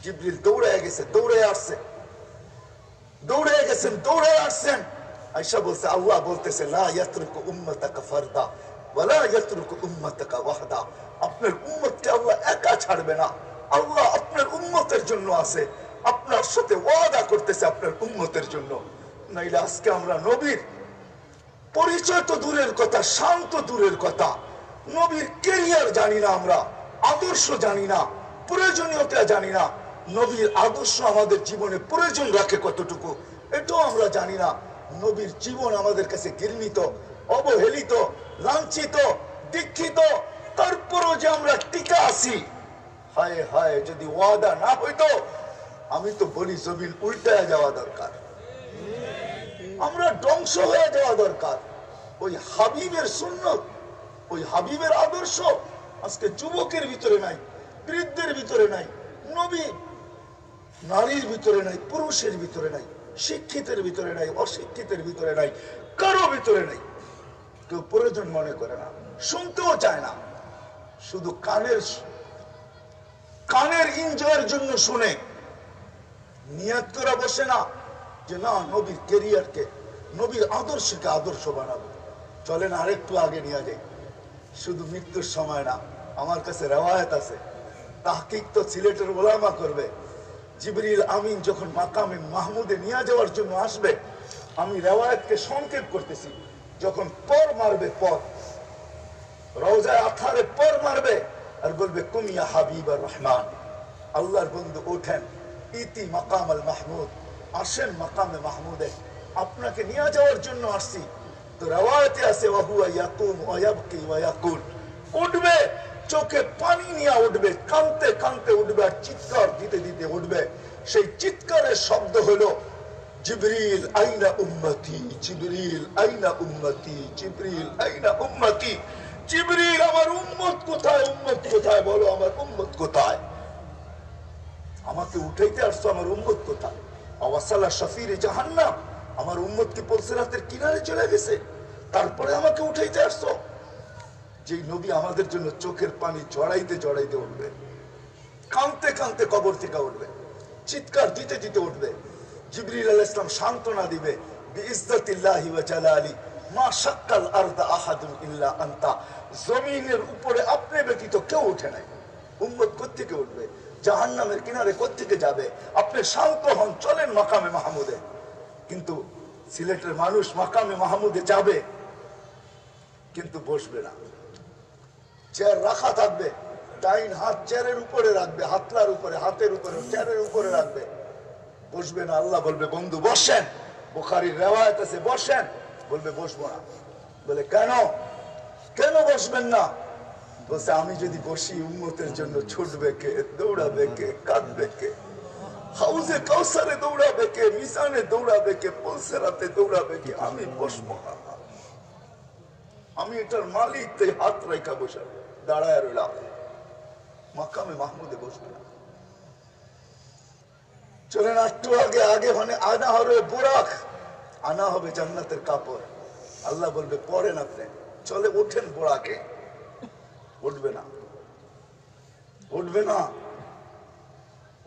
জিবরিল দৌড়ে গেছে, দৌড়ে আসছে, দৌড়ে গেছেন, দৌড়ে আসছেন। আয়েশা বলছে, আল্লাহ বলতেছে, লা ইয়াতরুকু উম্মাতাকা ফারদা ওয়ালা ইয়াতরুকু উম্মাতাকা ওয়াহদা, আপনার উম্মতকে আল্লাহ একা ছাড়বে না, আল্লাহ আপনার উম্মতের জন্য আছে, আপনার সাথে ওয়াদা করতেছে আপনার উম্মতের জন্য। নাইলে আজকে আমরা নবীর পরিচয় তো দূরের কথা, শান্ত দূরের কথা, নবীর ক্যারিয়ার জানি না, আমরা আদর্শ জানি না, প্রয়োজনীয়তা জানি না, নবীর আদর্শ আমাদের জীবনে প্রয়োজন রাখে কতটুকু এটাও আমরা জানি না। নবীর জীবন আমাদের কাছে ঘৃণিত, অবহেলিত, লাঞ্ছিত, দীক্ষিত, তারপরও যে আমরা টিকা আছি। হায় হায়, যদি ওয়াদা না হইতো, আমি তো বলি জমিন উল্টায় যাওয়া দরকার, আমরা ধ্বংস হয়ে যাওয়া দরকার। ওই হাবিবের সুন্নত, ওই হাবিবের আদর্শ আজকে যুবকের ভিতরে নাই, বৃদ্ধের ভিতরে নাই, নবী নারীর ভিতরে নাই, পুরুষের ভিতরে নাই, শিক্ষিতের ভিতরে নাই, অশিক্ষিতের ভিতরে নাই, কারো ভিতরে নাই। কেউ প্রয়োজন মনে করে না, শুনতেও চায় না, শুধু কানের এনজয়ের জন্য শুনে, নিয়ত করে বসে না যে না নবীর ক্যারিয়ারকে, নবীর আদর্শকে আদর্শ বানাবো। চলেন আরেকটু আগে নিয়ে যাই, শুধু মৃত্যুর সময় না। আমার কাছে রেওয়ায়েত আছে, তাহকিক তো সিলেটের ওলামা করবে। জিবরিল আমিন যখন মাকামে মাহমুদে নিয়ে যাওয়ার জন্য আসবে, আমি রেওয়ায়েতকে সংকেত করতেছি, যখন পর মারবে, পর রওজায়ে আথারে পর মারবে আর বলবে, কুমিয়া হাবিবার রহমান, আল্লাহর বন্ধু ওঠেন, ইতি মাকাম আল মাহমুদ, আসেন মাকামে মাহমুদে, আপনাকে নিয়ে যাওয়ার জন্য আসছি। তো রেওয়ায়েতে আছে, ওয়াহুয়া ইয়াকুম ওয়া ইয়াবকি ওয়া ইয়াকুল, উঠবে, চোখে পানি নিয়ে উঠবে, কাঁদতে কাঁদতে উঠবে, আর চিৎকার দিতে দিতে উঠবে। সেই চিৎকারের শব্দ হলো, জিবরিল আইনা উম্মতি, জিবরিল আইনা উম্মতি, জিবরিল আইনা উম্মতি, জিবরিল আমার উম্মত কোথায়, উম্মত কোথায়, বলো আমার উম্মত কোথায়, আমাকে উঠাইতে আসছো, আমার উম্মত কোথায়? আওয়াসালা শাফিরে জাহান্নাম, আমার উম্মত কি পুলসিরাতের কিনারে চলে গেছে, তারপরে আমাকে উঠাইতে আসছো? যেই নবী আমাদের জন্য চোখের পানি জড়াইতে জড়াইতে উঠবে, কাঁদতে কাঁদতে কবর থেকে উঠবে, চিৎকার দিতে দিতে উঠবে, জিবরিল আলাইহিস সালাম সান্ত্বনা দিবে, বিইজ্জাতিল্লাহি ওয়া জালালি মা শাক্কাল আরদা আহাদুন ইল্লা আনতা, জমিনের উপরে আপনি ব্যতীত কেউ ওঠে নাই। উম্মত কোত্থেকে উঠবে, জাহান্নামের কিনারে কোত্থেকে যাবে? আপনি শান্ত হন, চলেন মাকামে মাহমুদে। কিন্তু সিলেটের মানুষ মাকামে মাহমুদে যাবে কিন্তু বসবে না, চেয়ার রাখা থাকবে, ডাইন হাত চেয়ারের উপরে রাখবে, হাতলার উপরে, হাতের উপরে, চেয়ারের উপরে রাখবে, বসবে না। আল্লাহ বলবে বন্ধু বসেন, বুখারীর রিওয়ায়াত আছে বসেন, বলবে বসবো না। বলে কেন, কেন বসবেন না? বলছে আমি যদি বসি উম্মতের জন্য ছুটবে কে, দৌড়াবে কে, কাঁদবে কে, হাউজে কাউসারে দৌড়াবে কে, মিজানে দৌড়াবে কে, পুলসেরাতে দৌড়াবে কে, আমি বসবো না। আমি এটার মালিক, তাই হাত রেখা বসে দাঁড়ায় রইলাম, মাকামে মাহমুদে বসবে না। চলেন একটু আগে, আগে মানে আনা হবে বুরাক, আনা হবে জান্নাতের কাপড়। আল্লাহ বলবে পড়েন আপনি, চলে ওঠেন বুরাকে, উঠবে না, উঠবে না,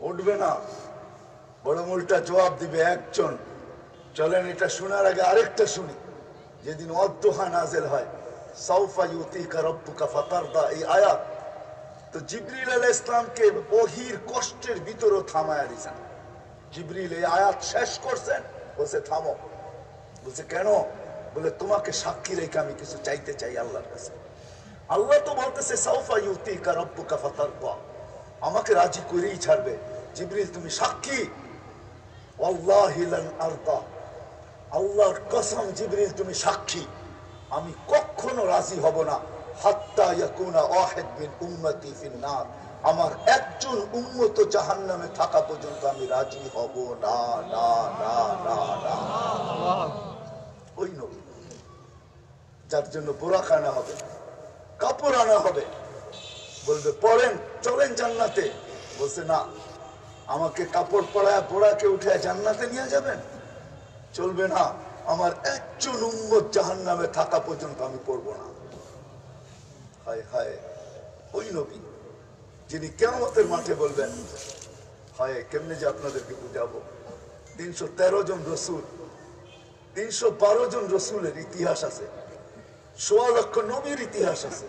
উঠবে না। বড় উল্টা জবাব দিবে একজন। চলেন এটা শোনার আগে আরেকটা শুনি। যেদিন অদ্দোহা নাজেল হয়, সাউফা ইউতিকা রব্বুকা ফাতারদা, এই আয়াত তো জিবরিল আলাইহিস সালামকে বহির কষ্টের ভিতরে থামায়া দিয়েছেন। জিবরিল এই আয়াত শেষ করছেন, বলছে থামো। বলছে কেন? বলে তোমাকে সাক্ষী রেখে আমি কিছু চাইতে চাই আল্লাহর কাছে। আল্লাহ তো বলতেছে সাউফা ইউতিকা রব্বুকা ফাতারদা, আমাকে রাজি করেই ছাড়বে। জিবরিল তুমি সাক্ষী? ওয়াল্লাহি লান আরদা, আল্লাহর কসম জিবরিল তুমি সাক্ষী, আমি কখনো রাজি হব না হাত্তা ইয়াকুনা ওয়াহিদ মিন উম্মতি ফিন নার, আমার একজন উম্মত জাহান্নামে থাকা পর্যন্ত আমি রাজি হব না, না, না, না, না। ওই নবী যার জন্য বোরাক আনা হবে, কাপড় আনা হবে, বলবে পড়েন চলেন জান্নাতে। বলছে না, আমাকে কাপড় পরায় বোরাকে উঠে জান্নাতে নিয়ে যাবেন, চলবে না। আমার একজন উম্মত জাহান্নামে থাকা পর্যন্ত আমি পড়বো না। হায় হায়, ওই নবী যিনি কিয়ামতের মাঠে বলবেন, হায় কেমনে যে আপনাদেরকে বুঝাবো। 313 জন রসুল, 312 জন রসুলের ইতিহাস আছে, 1.25 লক্ষ নবীর ইতিহাস আছে।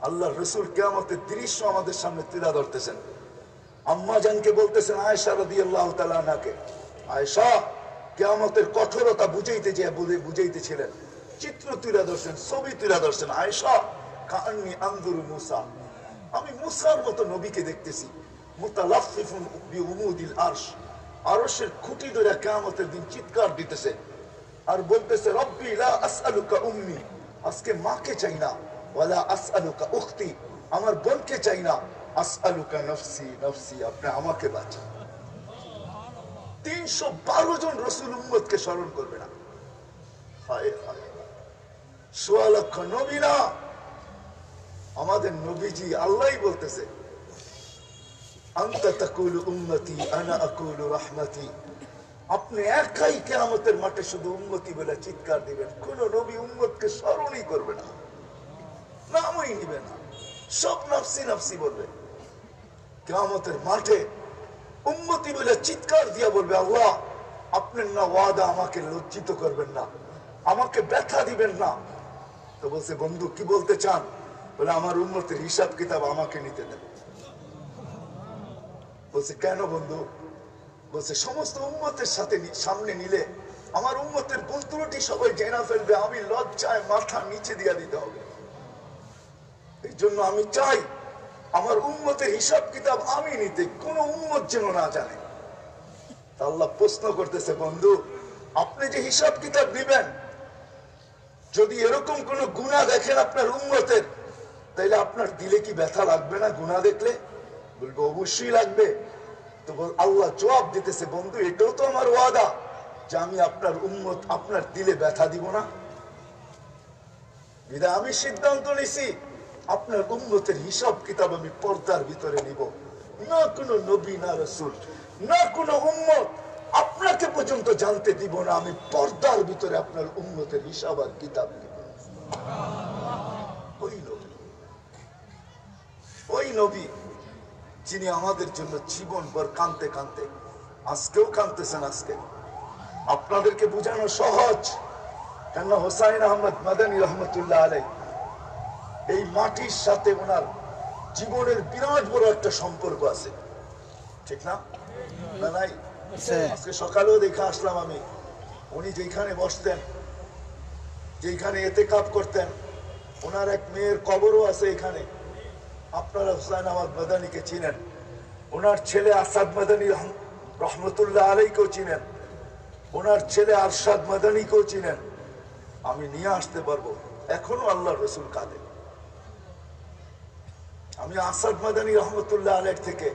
আল্লাহ রসুল কিয়ামতের দৃশ্য আমাদের সামনে তুলে ধরতেছেন। আম্মা জানকে বলতেছেন আয়েশা রাদিয়াল্লাহু তাআলা আনহাকে, আয়েশা কিয়ামতের কঠোরতা বুঝাইতেছিলেন, চিত্র তুলে ধরছেন, ছবি তুলে ধরছেন। আয়েশা কান্নি আনজুরু মুসা, আমি মুসার মতো নবীকে দেখতেছি, মুতালাফফিফুন বিউমুদিল আরশ, আরশের খুঁটি ধরে কিয়ামতের দিন চিৎকার দিতেছে আর বলতেছে রব্বি লা আসআলুকা উম্মি, আজকে মাকে চাই না, ওয়ালা আসআলুকা উখতি, আমার বোনকে চাই না, আসআলুকা নফসি নফসি, আপনি আমাকে বাঁচান। 312 জন রসুল উম্মতকে স্মরণ করবে না। হায় হায়, 1.25 লক্ষ নবী না, আমাদের নবীজি আল্লাহই বলতেছে আনতা তাকুলু উম্মতি আনা আকুলু রাহমাতি, আপনি একাই কিয়ামতের মাঠে শুধু উম্মতি বলে চিৎকার দিবেন, কোন নবী উম্মতকে স্মরণই করবে না, নামই নিবে না, সব নফসি নফসি বলবে। কিয়ামতের মাঠে উম্মতি বলে চিৎকার দিয়া বলবে আল্লাহ আপনার না ওয়াদা, আমাকে লজ্জিত করবেন না, আমাকে ব্যথা দিবেন না। তো বলছে বন্ধু কি বলতে চান? বলে আমার উম্মতের হিসাব কিতাব আমাকে নিতে দেন। বলছে কেন বন্ধু? বলছে সমস্ত উম্মতের সাথে সামনে নিলে আমার উম্মতের ভুল ত্রুটি সবাই জেনা ফেলবে, আমি লজ্জায় মাথা নিচে দিয়া দিতে হবে। এই জন্য আমি চাই আমার উম্মতের হিসাব কিতাব আমি নিতে, কোন উম্মত যেন না জানে। আল্লাহ প্রশ্ন করতেছে বন্ধু আপনি যে হিসাব কিতাব দিবেন, যদি এরকম কোন গুনাহ দেখেন আপনার উম্মতের, তাইলে আপনার দিলে কি ব্যথা লাগবে না? গুনাহ দেখলে বলবো অবশ্যই লাগবে। তো আল্লাহ জবাব দিতেছে বন্ধু এটাও তো আমার ওয়াদা যে আমি আপনার উম্মত আপনার দিলে ব্যথা দিব না। বিধায় আমি সিদ্ধান্ত নিছি আপনার উম্মতের হিসাব কিতাব আমি পর্দার ভিতরে নিব না, কোনো নবী না রাসূল না কোনো উম্মত আপনাকে পর্যন্ত জানতে দিব না, আমি পর্দার ভিতরে আপনার উম্মতের হিসাব আর কিতাব নিব। ওই নবী যিনি আমাদের জন্য জীবন ভর কাঁদতে কাঁদতে, আজকেও কাঁদতেছেন। আজকে আপনাদেরকে বোঝানো সহজ, কেন হোসাইন আহমদ মাদানী রহমতুল্লাহ আলাইহি এই মাটির সাথে ওনার জীবনের বিরাট বড় একটা সম্পর্ক আছে, ঠিক না? না নাই? আজকে সকালেও দেখে আসলাম আমি উনি যেখানে বসতেন, যেখানে এতেকাব করতেন, ওনার এক মেয়ের কবরও আছে এখানে। আপনারা হুসাইন আহমদ মাদানিকে চিনেন, ওনার ছেলে আসাদ মাদানি রহমতুল্লাহ আলাইকেও চিনেন, ওনার ছেলে আরশাদ মাদানিকেও চিনেন। আমি নিয়ে আসতে পারবো, এখনো আল্লাহ রসুল কাঁদে। আমি আসাদ মাদানি রহমতুল্লাহ আলাইহ থেকে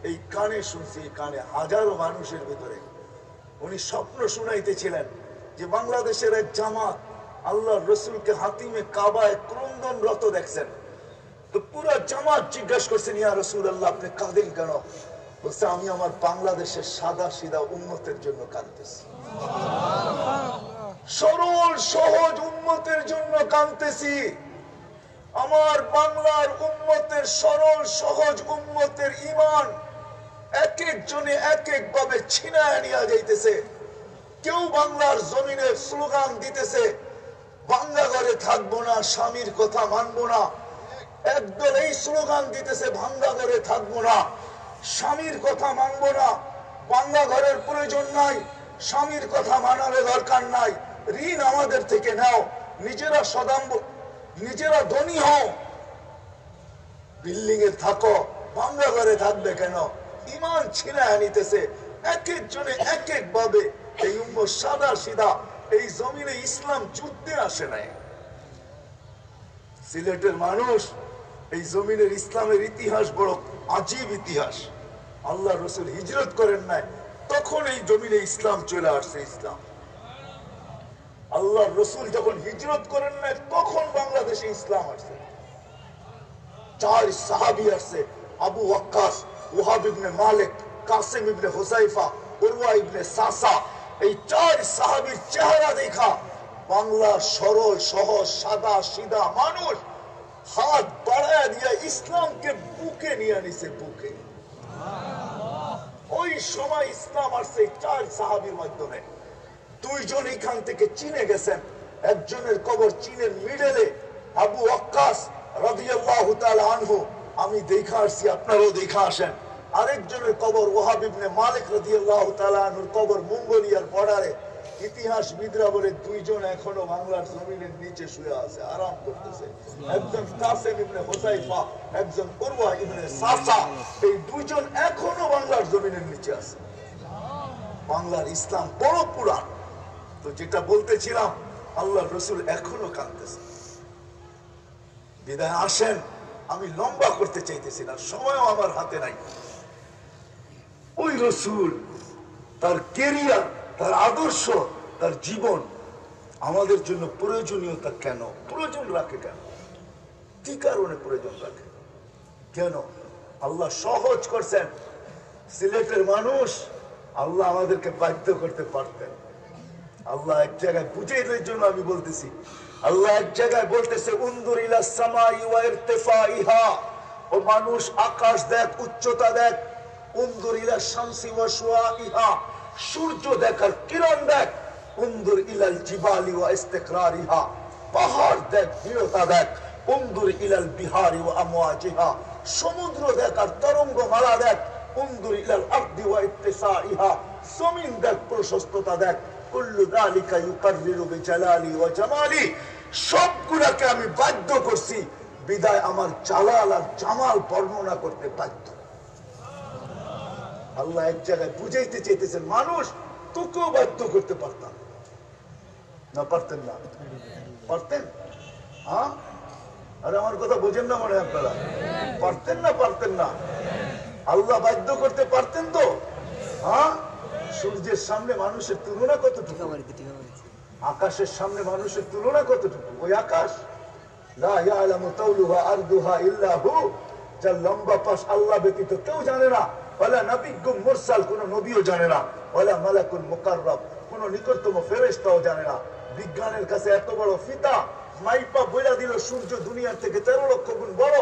এই কানে শুনছি, এই কানে হাজারো মানুষের ভিতরে উনি স্বপ্ন শুনাইতেছিলেন যে বাংলাদেশের এক জামাত আল্লাহ রসুলকে হাতিমে কাবায় ক্রন্দনরত দেখছেন। তো পুরো জামাত জিজ্ঞাসা করছেন, ইয়া রসুল আল্লাহ আপনি কাঁদেন কেন? বলছে আমি আমার বাংলাদেশের সাদা সিধা উম্মতের জন্য কাঁদতেছি, সরল সহজ উম্মতের জন্য কাঁদতেছি। আমার বাংলার উম্মতের, সরল সহজ উম্মতের ঈমান এক একজনে এক এক ভাবে ছিনায় নিয়ে যাইতেছে। কেউ বাংলার জমিনে স্লোগান দিতেছে, বাংলা ঘরে থাকবো না, স্বামীর কথা মানবো না। একদল এই স্লোগান দিতেছে, বাংলা ঘরে থাকবো না, স্বামীর কথা মানবো না, বাংলা ঘরের প্রয়োজন নাই, স্বামীর কথা মানার দরকার নাই, ঋণ আমাদের থেকে নাও, নিজেরা সদাম্ব, নিজেরা ধনী হও, বিল্ডিং এ থাকো, বাংলা ঘরে থাকবে কেন? ইমান ছিনায় নিতেছে এক একজনে এক এক ভাবে। এই উম্মত সাদা সিধা এই জমিনে ইসলাম যুদ্ধে আসে নাই। সিলেটের মানুষ এই জমিনের ইসলামের ইতিহাস বড় আজীব ইতিহাস। আল্লাহ রসুল হিজরত করেন নাই, তখন এই জমিনে ইসলাম চলে আসছে। ইসলাম আল্লাহ রসুল যখন হিজরত করেন নাই, তখন বাংলাদেশে ইসলাম আসছে। 4 সাহাবী আসছে, আবু ওয়াক্কাস, ওয়াহাব ইবনে মালিক, কাসিম ইবনে হুযায়ফা, উরওয়া ইবনে সাসা। এই 4 সাহাবীর চেহারা দেখা বাংলার সরল সহজ সাদা সিধা মানুষ হাত বাড়ায় দিয়ে ইসলামকে বুকে নিয়ে নিছে, বুকে। ওই সময় ইসলাম আসছে 4 সাহাবীর মাধ্যমে। 2 জন এখান থেকে চীনে গেছেন, একজনের কবর চীনের মিডলে, আবু ওয়াক্কাস রাদিয়াল্লাহু তাআলা আনহু, আমি দেখা আসছি, আপনারাও দেখা আসেন। আরেকজনের কবর ওয়াহাব ইবনে মালিক রাদিয়াল্লাহু তাআলা আনহুর কবর মঙ্গোলিয়ার বর্ডারে। ইতিহাসবিদরা বলে 2 জন এখনো বাংলার জমিনের নিচে শুয়ে আছে, আরাম করতেছে। একজন কাসিম ইবনে হুযায়ফা, একজন উরওয়া ইবনে সাসা। এই 2 জন এখনো বাংলার জমিনের নিচে আছে। বাংলার ইসলাম বড় পুরাণ। তো যেটা বলতেছিলাম, আল্লাহর রসুল এখনো কাঁদতেছে। বিদায় আসেন, আমি লম্বা করতে চাইতেছি না, সময়ও আমার হাতে নাই। ওই রসুল তার কেরিয়ার, তার আদর্শ, তার জীবন আমাদের জন্য প্রয়োজনীয়তা কেন, প্রয়োজন রাখে কেন, কি কারণে প্রয়োজন রাখে কেন? আল্লাহ সহজ করছেন। সিলেটের মানুষ আল্লাহ আমাদেরকে বাধ্য করতে পারতেন। আল্লাহ এক জায়গায় বুঝাইবার জন্য আমি বলতেছি, আল্লাহ এক জায়গায় বলতেছে, উনজুর ইলাস সামাই ওয়া ইরতিফাইহা, ও মানুষ আকাশ দেখ, উচ্চতা দেখ। উনজুর ইলাশ শামসি ওয়া শুআইহা, সূর্য দেখ আর কিরণ দেখ। উনজুর ইলাল জিবালি ওয়া ইস্তিকরারিহা, পাহাড় দেখ, দৃঢ়তা দেখ। উনজুর ইলাল বিহারি ওয়া আমওয়াজিহা, সমুদ্র দেখ আর তরঙ্গমালা দেখ। উনজুর ইলাল আরদি ওয়া ইত্তিসাইহা, জমিন দেখ, প্রশস্ততা দেখ। কুল্লু যালিকা ইউকাররিরু বিজালালি ওয়া জামালি, সবগুলোকে আমি বাধ্য করছি, বিদায় আমার জালাল আর জামাল বর্ণনা করতে বাধ্য। আল্লাহ এক জায়গায় বুঝাইতে চাইতেছেন, মানুষ তোকেও বাধ্য করতে পারতাম না, পারতেন না? পারতেন? হ্যাঁ, আরে আমার কথা বোঝেন না মনে হয় আপনারা? পারতেন না? পারতেন না? আল্লাহ বাধ্য করতে পারতেন তো? হ্যাঁ, সূর্যের সামনে মানুষের তুলনা কতটুকু, আকাশের সামনে মানুষের তুলনা কতটুকু? ওই আকাশ, লা ইয়ালামু তাওলুহা আরদুহা ইল্লা হু, যার লম্বা পাশ আল্লাহ ব্যতীত কেউ জানে না। ওয়ালা নাবিয়্যুম মুরসাল, কোন নবীও জানে না। ওয়ালা মালাকুল মুকাররাব, কোন নিকটতম ফেরেশতাও জানে না। বিজ্ঞানের কাছে এত বড় ফিতা, মাইপা বইলা দিল সূর্য দুনিয়ার থেকে 13 লক্ষ গুণ বড়।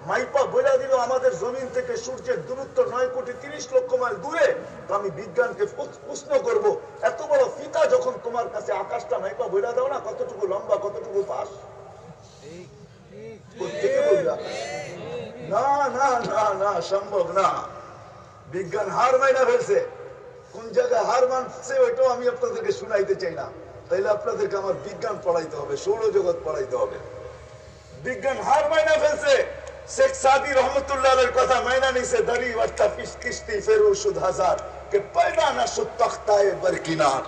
মাইপা বইলা দিল আমাদের জমিন থেকে সূর্যের দূরত্ব 9,30,00,000 মাইল দূরে। তো আমি বিজ্ঞানকে প্রশ্ন করব, এত বড় ফিতা যখন তোমার কাছে, আকাশটা মাইপা বইলা দাও না কতটুকু লম্বা, কতটুকু পাশ? না না না না, সম্ভব না। বিজ্ঞান হার মাইনা ফেলছে। কোন জায়গায় হার মানছে ওইটাও আমি আপনাদেরকে শুনাইতে চাই না। তাইলে আপনাদেরকে আমার বিজ্ঞান পড়াইতে হবে, সৌরজগৎ পড়াইতে হবে। বিজ্ঞান হার মাইনা ফেলছে। শেখ সাদি রহমতুল্লাহর কথা মাইনা নিছে, দাড়ি ওয়ার্তা কিস্তি ফেরু সুদ হাজার কে পয়দা না সুদ তখতায়ে বরকিনার।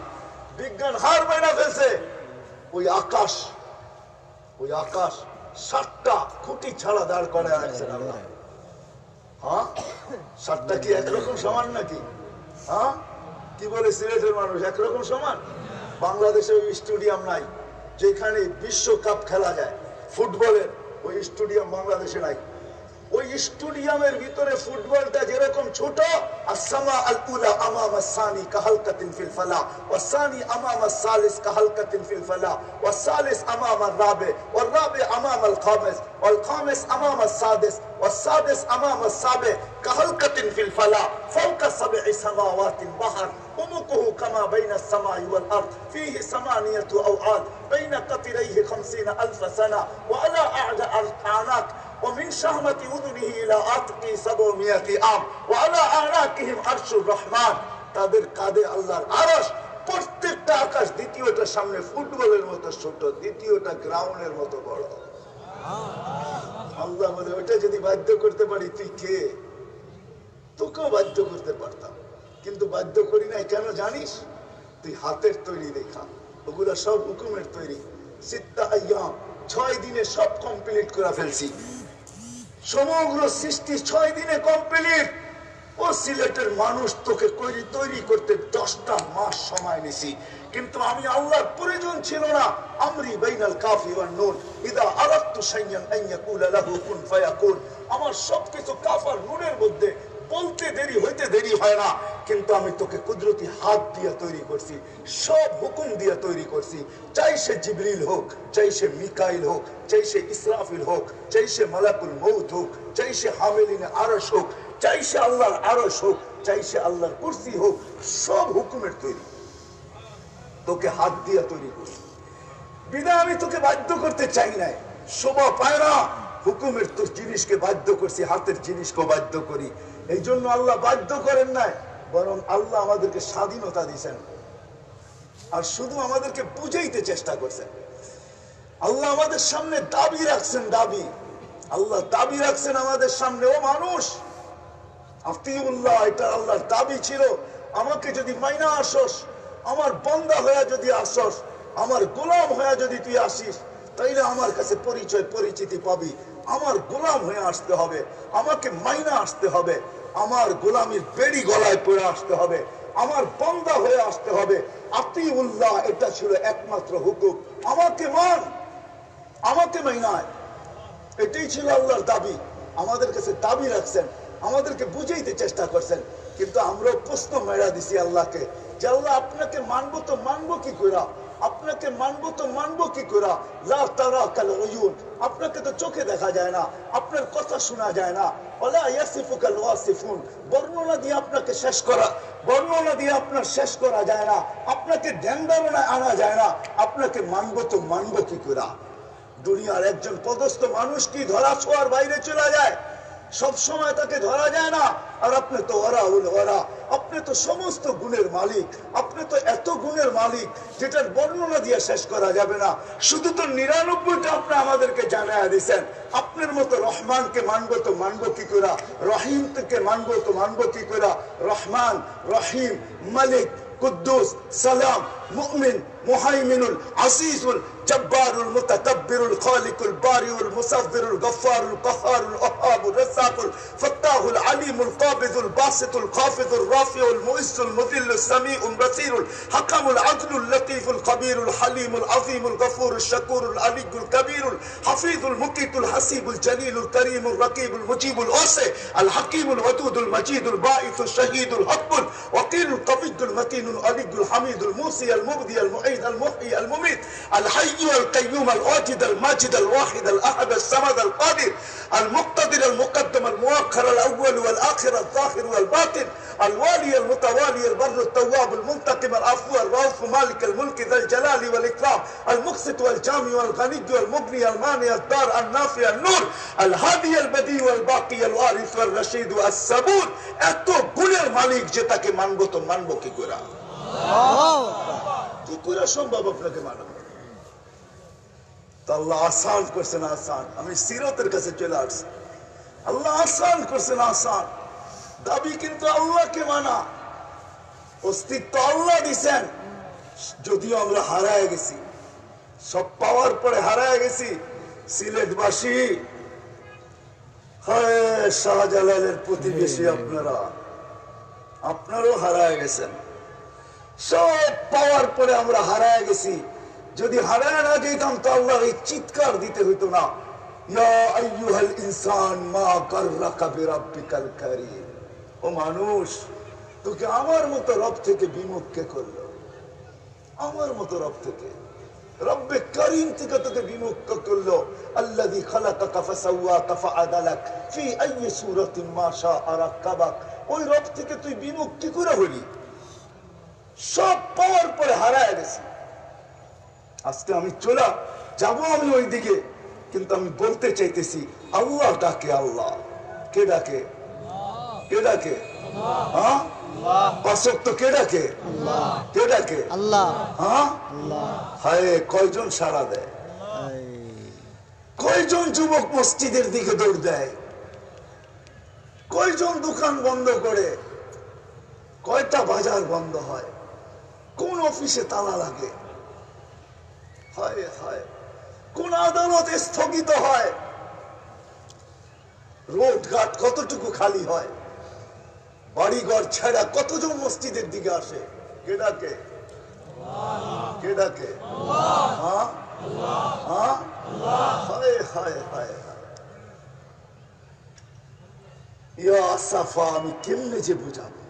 বিজ্ঞান হার মাইনা ফেলছে। ওই আকাশ 7টা খুঁটি ছাড়া দাঁড় করে রাখছেন আল্লাহ। হ্যাঁ, 7টা কি একরকম সমান নাকি? হ্যাঁ, কি বলে সিলেটের মানুষ একরকম সমান? বাংলাদেশে ওই স্টেডিয়াম নাই যেখানে বিশ্বকাপ খেলা যায় ফুটবলের, ওই স্টেডিয়াম বাংলাদেশে নাই। ওই স্টেডিয়ামের ভিতরে ফুটবলটা যেরকম ছোট, আসসামা আল উলা আমামা সানি কাহালকাতিন ফিল ফালা ওয়া সানি আমামা সালিস কাহালকাতিন ফিল ফালা ওয়া সালিস আমামা রাবে ওয়া রাবে আমামা আল খামিস ওয়াল খামিস আমামা সাদিস ওয়া সাদিস আমামা সাবে কাহালকাতিন ফিল ফালা ফাওকা সাবঈ সামাওয়াতিন বাহর عمقه كما بين السماء والأرض فيه 8 أوعاد بين قطريه 50,000 سنة وعلى أعلى الأعناق ومن شهمة أذنه إلى عاتقه 700 عام وعلى أعناقهم عرش الرحمن। তাদের কাঁধে আল্লাহর আরশ। প্রত্যেকটা আকাশ দ্বিতীয়টার সামনে ফুটবলের মতো ছোট, দ্বিতীয়টা গ্রাউন্ডের মতো বড়। আল্লাহ বলে ওটা যদি বাধ্য করতে পারি তুই কে? তোকেও বাধ্য করতে পারতাম, কিন্তু বাধ্য করি নাই। কেন জানিস? তুই হাতের তৈরি দেখা, ওগুলা সব হুকুমের তৈরি। 6 দিনে সব কমপ্লিট করে ফেলছি। সমগ্র সৃষ্টি 6 দিনে কমপ্লিট। ও সিলেটের মানুষ তোকে তৈরি করতে 10টা মাস সময় নিছি, কিন্তু আমি আল্লাহর প্রয়োজন ছিল না। আমরি বাইনাল কাফি ওয়ান নুন ইদা আরাদতু শাইয়ান আন ইয়াকুলা লাহু কুন ফায়াকুন। আমার সবকিছু কাফ আর নুনের মধ্যে, বলতে দেরি হইতে দেরি হয় না, কিন্তু আমি তোকে কুদরতি হাত দিয়ে তৈরি করছি, সব হুকুম দিয়ে তৈরি করছি। চাই সে জিবরিল হোক, চাই সে মিকাইল হোক, চাই সে ইসরাফিল হোক, চাই সে মালাকুল মউত হোক, চাই সে হামিলিনে আরশ হোক, চাই সে আল্লাহর আরশ হোক, চাই সে আল্লাহর কুরসি হোক, সব হুকুমের তৈরি। তোকে হাত দিয়ে তৈরি করছি, বিদায় আমি তোকে বাধ্য করতে চাই নাই। শোভা পায় না হুকুমের তোর জিনিসকে বাধ্য করছি, হাতের জিনিসকে বাধ্য করি। এই জন্য আল্লাহ বাধ্য করেন নাই, বরং আল্লাহ আমাদেরকে স্বাধীনতা দিয়েছেন আর শুধু আমাদেরকে বুঝাইতে চেষ্টা করছেন। আল্লাহ আমাদের সামনে দাবি রাখছেন, আল্লাহ দাবি রাখছেন আমাদের সামনে, ও মানুষ আতিউল্লাহ, এটা আল্লাহর দাবি ছিল। আমাকে যদি মাইনা আসস, আমার বান্দা হয়ে যদি আসস, আমার গোলাম হয়ে যদি তুই আসিস, তাইলে আমার কাছে পরিচিতি পাবি। আমার গোলাম হয়ে আসতে হবে, আমাকে মাইনা আসতে হবে, আমার গোলামির বেড়ি গলায় পড়ে আসতে হবে, আমার বান্দা হয়ে আসতে হবে। আতিউল্লাহ, এটা ছিল একমাত্র হুকুম। আমাকে মান, আমাকে মাইনায়, এটাই ছিল আল্লাহর দাবি। আমাদের কাছে দাবি রাখছেন, আমাদেরকে বুঝাইতে চেষ্টা করছেন, কিন্তু আমরা প্রশ্ন মেরা দিছি আল্লাহকে যে আল্লাহ আপনাকে মানবো তো মানবো কি করে? আপনাকে মানবো তো মানবো কি করে? লা তারা কাল উয়ুন, আপনাকে তো চোখে দেখা যায় না, আপনার কথা শোনা যায় না। ওয়ালা ইয়াসিফু কাল ওয়াসিফুন, বর্ণনা দিয়ে আপনাকে শেষ করা, বর্ণনা দিয়ে আপনার শেষ করা যায় না, আপনাকে ধ্যান ধারণায় আনা যায় না। আপনাকে মানবো তো মানবো কি করে? দুনিয়ার একজন পদস্থ মানুষ কি ধরা ছোঁয়ার বাইরে চলে যায়? সব সময় তাকে ধরা যায় না। আর আপনি তো ওরা, আপনি তো সমস্ত গুণের মালিক, আপনি তো এত গুণের মালিক যেটার বর্ণনা দিয়ে শেষ করা যাবে না। শুধু তো 99টা আপনি আমাদেরকে জানায় দিচ্ছেন। আপনার মতো রহমানকে মানবো তো মানবো কি করে? রহিম থেকে মানবো তো মানবো কি করে? রহমান, রহিম, মালিক, কুদ্দুস, সালাম, মুমিন, মুহাইমিনুল, আসিসুল, জব্বারুল, মুতাকাব্বিরুল, খালিকুল, বারিউল, মুসাফিরুল, গফফারুল, কাহ্হারুল, ওয়াহাবুর, রাজ্জাকুল, ফাত্তাহুল, আলিমুল, কাবিদুল, বাসিতুল, খাফিদুল, রাফিউল, মুইসুল, মুযিল্লুস, সামিউল, বাসীরুল, হাকামুল, আদলুল, লতীফুল, খবীরুল, হালিমুল, আযীমুল, গফুরুল, শাকুরুল, আলিয়ুল, কবীরুল, হাফিজুল, মুকিতুল, হাসিবুল, জলিলুল, করিমুল, রকিবুল, মুজিবুল, ওয়াসি, আল হাকিমুল, ওয়াদুদুল, মজিদুল, বাঈসুল, শহীদুল, হকবুল, ওয়াকিলুল, কবিয়ুল, মতিনুল, আলিয়ুল, হামিদুল, মুসি, المبدي المعيد المحيي المميت الحي القيوم الواجد الماجد الواحد الأحد الصمد القادر المقتدر المقدم المؤخر الأول والآخر الظاهر والباطن الوالي المتوالي البر التواب المنتقم العفو الرؤوف مالك الملك ذا الجلال والإكرام المقسط والجامع والغني والمغني المانع الدار النافع النور الهادي البديع والباقي الوارث والرشيد والصبور এত গুণের মালিক যে তাকে মানবো তো মানবো কি করে সম্ভব আপনাকে মানব তো আল্লাহ আসান করছেন আসান আমি সিরতের কাছে চলে আসছি আল্লাহ আসান করছেন আসান দাবি কিন্তু আল্লাহকে মানা অস্তিত্ব আল্লাহ দিছেন যদিও আমরা হারায় গেছি সব পাওয়ার পরে হারায় গেছি সিলেটবাসী হয় শাহজালালের প্রতিবেশী আপনারাও হারায় গেছেন সব পাওয়ার পরে আমরা হারায় গেছি যদি হারায় না যেতাম তো আল্লাহ এই চিৎকার দিতে হইতো না ইয়া আইয়ুহাল ইনসান মা গাররাকা বিরাব্বিকাল কারীম ও মানুষ তোকে আমার মতো রব থেকে বিমুখ কে করলো আমার মতো রব থেকে রব্বে করিম থেকে তোকে বিমুখ করলো আল্লাযী খালাকাকা ফাসাওয়াকা ফাআদালাক ফি আইয়ি সূরাতিন মা শাআ রাক্কাবাক ওই রব থেকে তুই বিমুখ কি করে হলি সব পাওয়ার পরে হারায় গেছি আজকে আমি চলা যাব আমি ওই দিকে কিন্তু আমি বলতে চাইতেছি আল্লাহ ডাকে আল্লাহ কে ডাকে কে ডাকে হ্যাঁ পাঁচক্ত কে ডাকে কে ডাকে আল্লাহ হ্যাঁ হায় কয়জন সাড়া দেয় কয়জন যুবক মসজিদের দিকে দৌড় দেয় কয়জন দোকান বন্ধ করে কয়টা বাজার বন্ধ হয় কোন অফিসে তালা লাগে হায় হায় কোন আদালত স্থগিত হয় রোড ঘাট কতটুকু খালি হয় বাড়িঘর ছেড়া কতজন মসজিদের দিকে আসে কে ডাকে কে ডাকে আমি কেমনে যে বুঝাবো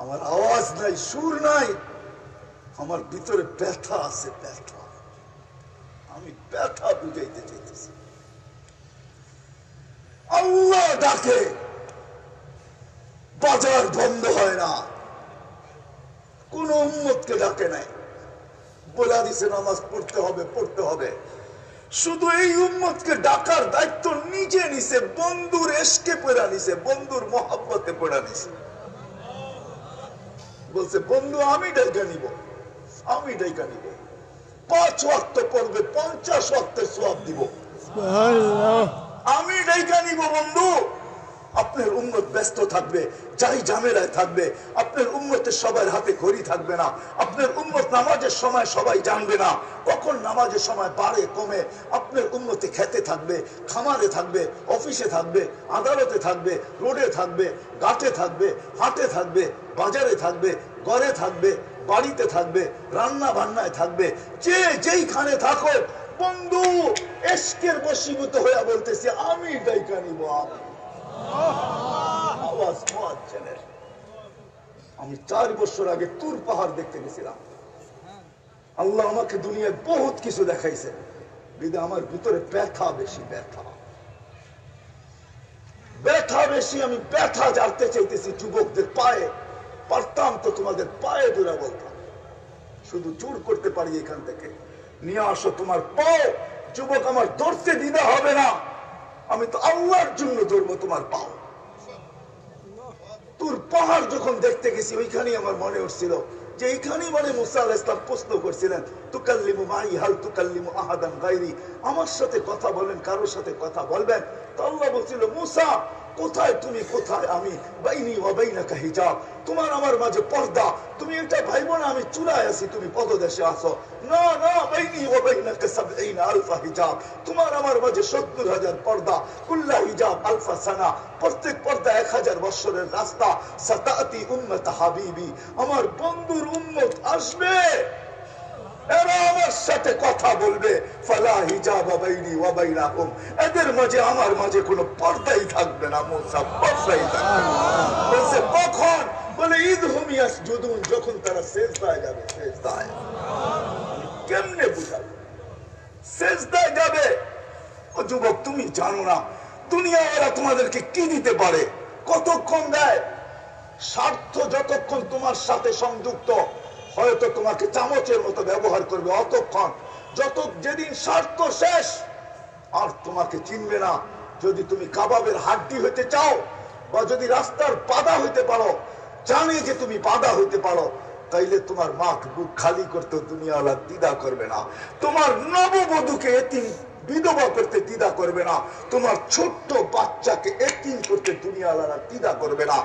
আমার আওয়াজ নাই সুর নাই আমার ভিতরে ব্যথা আছে ব্যথা আমি ব্যথা বুঝাইতে চাইতেছি আল্লাহ ডাকে বাজার বন্ধ হয় না কোন উম্মতকে ডাকে নাই বলে দিছে নামাজ পড়তে হবে শুধু এই উম্মতকে ডাকার দায়িত্ব নিজে নিছে বন্ধুর এশকে পড়া নিছে বন্ধুর মহব্বতে পড়া নিছে বলছে বন্ধু আমি ডাইকা নিব 5 ওয়াক্ত পড়বে 50 ওয়াক্তের সওয়াব দিব আমি ডাইকা নিব বন্ধু আপনার উম্মত ব্যস্ত থাকবে যাই ঝামেলায় থাকবে আপনার উম্মতের সবার হাতে ঘড়ি থাকবে না আপনার উম্মত নামাজের সময় সবাই জানবে না কখন নামাজের সময় বাড়ে কমে আপনার উম্মতে খেতে থাকবে খামারে থাকবে অফিসে থাকবে আদালতে থাকবে রোডে থাকবে ঘাটে থাকবে হাটে থাকবে বাজারে থাকবে ঘরে থাকবে বাড়িতে থাকবে রান্না বান্নায় থাকবে যে যেইখানে থাকো বন্ধু এশকের বশীভূত হয়ে বলতেছি আমি ডাইকা নিব আমি 4 বছর আগে তুর পাহাড় দেখতে গেছিলাম আল্লাহ আমাকে দুনিয়ায় বহুত কিছু দেখাইছে বিধায় আমার ভিতরে ব্যথা বেশি আমি ব্যথা জানতে চাইতেছি যুবকদের পায়ে পারতাম তো তোমাদের পায়ে ধরে বলতাম শুধু জোর করতে পারি এখান থেকে নিয়ে আসো তোমার পাও যুবক আমার ধরতে দ্বিধা হবে না আমি তো আল্লাহর জন্য ধরবো তোমার পাও তোর পাহাড় যখন দেখতে গেছি ওইখানেই আমার মনে হচ্ছিল যে এইখানেই মানে মুসা আলাইহিস সালাম প্রশ্ন করছিলেন তুকাল্লিমু মাই হাল তুকাল্লিমু আহাদান গায়রি আমার সাথে কথা বলেন কারোর সাথে কথা বলবেন তো আল্লাহ বলছিল মুসা কোথায় তুমি কোথায় আমি বাইনি ওয়া বাইনাকা হিজাব তোমার আমার মাঝে পর্দা তুমি এটা ভাইবো না আমি চূড়ায় আছি তুমি পদদেশে আসো না না বাইনি ওয়া বাইনাকা 70000 হিজাব তোমার আমার মাঝে 70000 পর্দা কুল্লা হিজাব আলফা সানা প্রত্যেক পর্দা 1000 বছরের রাস্তা সাতাতি উম্মত হাবিবি আমার বন্ধুর উম্মত আসবে এরা আমার সাথে কথা বলবে ফালা হিজাবা বাইনি ওয়া বাইনাহুম এদের মাঝে আমার মাঝে কোনো পর্দাই থাকবে না মুসা পর্দাই থাকবে বলছে কখন বলে ঈদ হুমিয়াস যদুন, যখন তারা সেজদায় যাবে। সেজদায় কেমনে বুঝাবে? সেজদায় যাবে। ও যুবক, তুমি জানো না দুনিয়া এরা তোমাদেরকে কি দিতে পারে, কতক্ষণ দেয়। স্বার্থ যতক্ষণ তোমার সাথে সংযুক্ত, হয়তো তোমাকে চামচের মতো ব্যবহার করবে অতক্ষণ, যেদিন স্বার্থ শেষ আর তোমাকে চিনবে না। যদি তুমি কাবাবের হাড্ডি হইতে চাও, বা যদি রাস্তার বাধা হইতে পারো, জানে যে তুমি বাধা হইতে পারো, তাইলে তোমার মাঠ বুক খালি করতে দুনিয়াওয়ালা দ্বিধা করবে না। তোমার নববধূকে এতিম বিধবা করতে দ্বিধা করবে না। তোমার ছোট্ট বাচ্চাকে এতিম করতে দুনিয়াওয়ালারা দ্বিধা করবে না।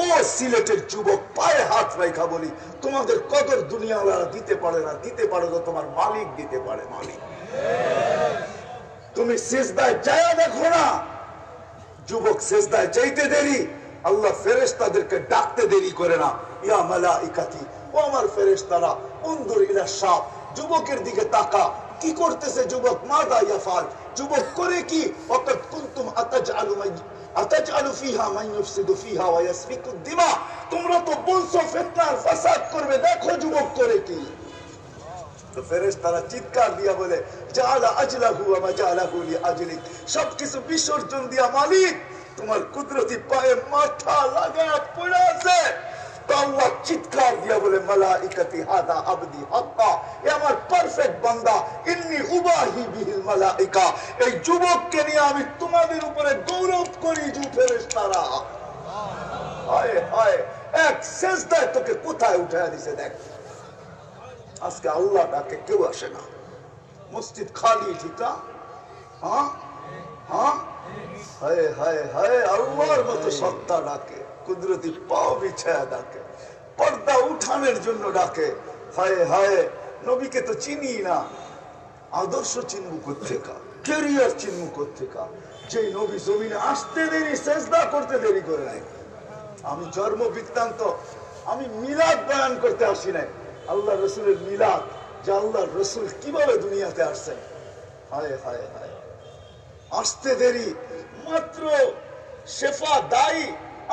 ও সিলেটের যুবক, পায়ে হাত রাখা বলি, তোমাদের কদর দুনিয়াওয়ালারা দিতে পারে না। দিতে পারে তো তোমার মালিক দিতে পারে। মালিক, তুমি সিজদায় যায় দেখো না। যুবক, সিজদায় যাইতে দেরি, আল্লাহ ফেরেশতাদেরকে ডাকতে দেরি করে না। ইয়া মালাইকাতি, ও আমার ফেরেশতারা, উনজুর ইলা শাব, যুবকের দিকে তাকা। কি করতেছে যুবক? মাদা ইয়াফাল, যুবক করে কি? ওয়াকাদ কুনতুম আতাজআলু ফিহা মান ইউফসিদু ফিহা ওয়া ইয়াসফিকু দিমা, তোমরা তো বলছো ফিতনার ফাসাদ করবে, দেখো যুবক করে কি। তো ফেরেশতারা চিৎকার দিয়া বলে, জাআলা আজলাহু ওয়া মা জাআলাহু লিআজলিক, সবকিছু বিসর্জন দিয়া মালিক তোমার কুদরতি পায়ে মাথা লাগায়া পড়ে আছে। তো আল্লাহ চিৎকার দিয়া বলে, মালাইকাতি হাদা আবদি হাক্কা, এ আমার পারফেক্ট বান্দা, ইন্নী উবাহি বিহিল মালাইকা, এই যুবককে নিয়ে আমি তোমাদের উপরে গৌরব করি। যু ফেরেশতারা, হায় হায়, এক সেজদায় তোকে কোথায় উঠায়া দিছে দেখ। আজকে আল্লাহ ডাকে কেউ আসে না, মসজিদ খালি, ঠিক না? হ্যাঁ হ্যাঁ, হায় হায় হায়, আল্লাহর মতো সত্তা ডাকে, কুদরতি পাও বিছায়া ডাকে, পর্দা উঠানের জন্য ডাকে। হায় হায়, নবীকে তো চিনি না, আদর্শ চিনবো কোত্থেকা, ক্যারিয়ার চিনবো কোত্থেকা? যে নবী জমিনে আসতে দেরি, সেজদা করতে দেরি করে নাই। আমি জন্ম বৃত্তান্ত, আমি মিলাদ বয়ান করতে আসি নাই, আল্লাহ রসুলের মিলাদ, যে আল্লাহ রসুল কিভাবে দুনিয়াতে আসছেন। হায় হায় হায়, আসতে দেরি। মাত্র শেফা দায়ী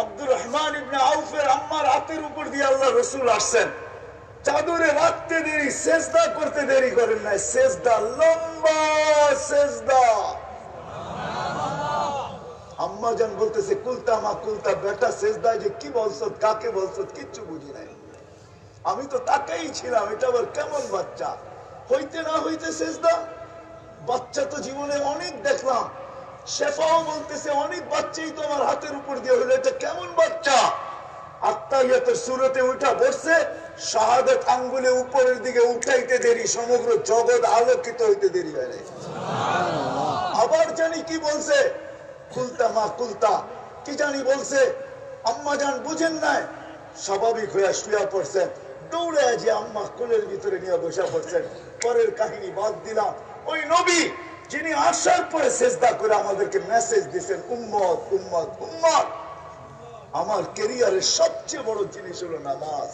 আব্দুর রহমান ইবনে আউফের আম্মার হাতের উপর দিয়ে আল্লাহ রসুল আসছেন, চাদরে রাখতে দেরি, সেজদা করতে দেরি করেন নাই। সেজদা, লম্বা সেজদা। আম্মা জান বলতেছে, কুলতা মা কুলতা, বেটা সেজদায় যে কি বলছো, কাকে বলছো, কিচ্ছু বুঝি নাই। আমি তো তাকেই ছিলাম, এটা আবার কেমন বাচ্চা, হইতে না হইতে সেজদা। বাচ্চা তো জীবনে অনেক দেখলাম, শেফাও বলতেছে অনেক বাচ্চাই তো আমার হাতের উপর দিয়ে হইলো, এটা কেমন বাচ্চা? আত্তাহিয়াতের সূরতে উঠা বসছে, শাহাদাত আঙ্গুলে উপরের দিকে উঠাইতে দেরি, সমগ্র জগৎ আলোকিত হইতে দেরি হয় নাই। আবার জানি কি বলছে, কুলতা মা কুলতা, কি জানি বলছে, আম্মা জান বুঝেন নাই, স্বাভাবিক হইয়া শুয়া পড়ছেন, দৌড়ে যে আম্মা কোলের ভিতরে নিয়ে বসে পড়ছেন। পরের কাহিনী বাদ দিলাম, ওই নবী যিনি আসার পরে সেজদা করে আমাদেরকে মেসেজ দিয়েছেন, উম্মত উম্মত উম্মত। আমার ক্যারিয়ারের সবচেয়ে বড় জিনিস হলো নামাজ,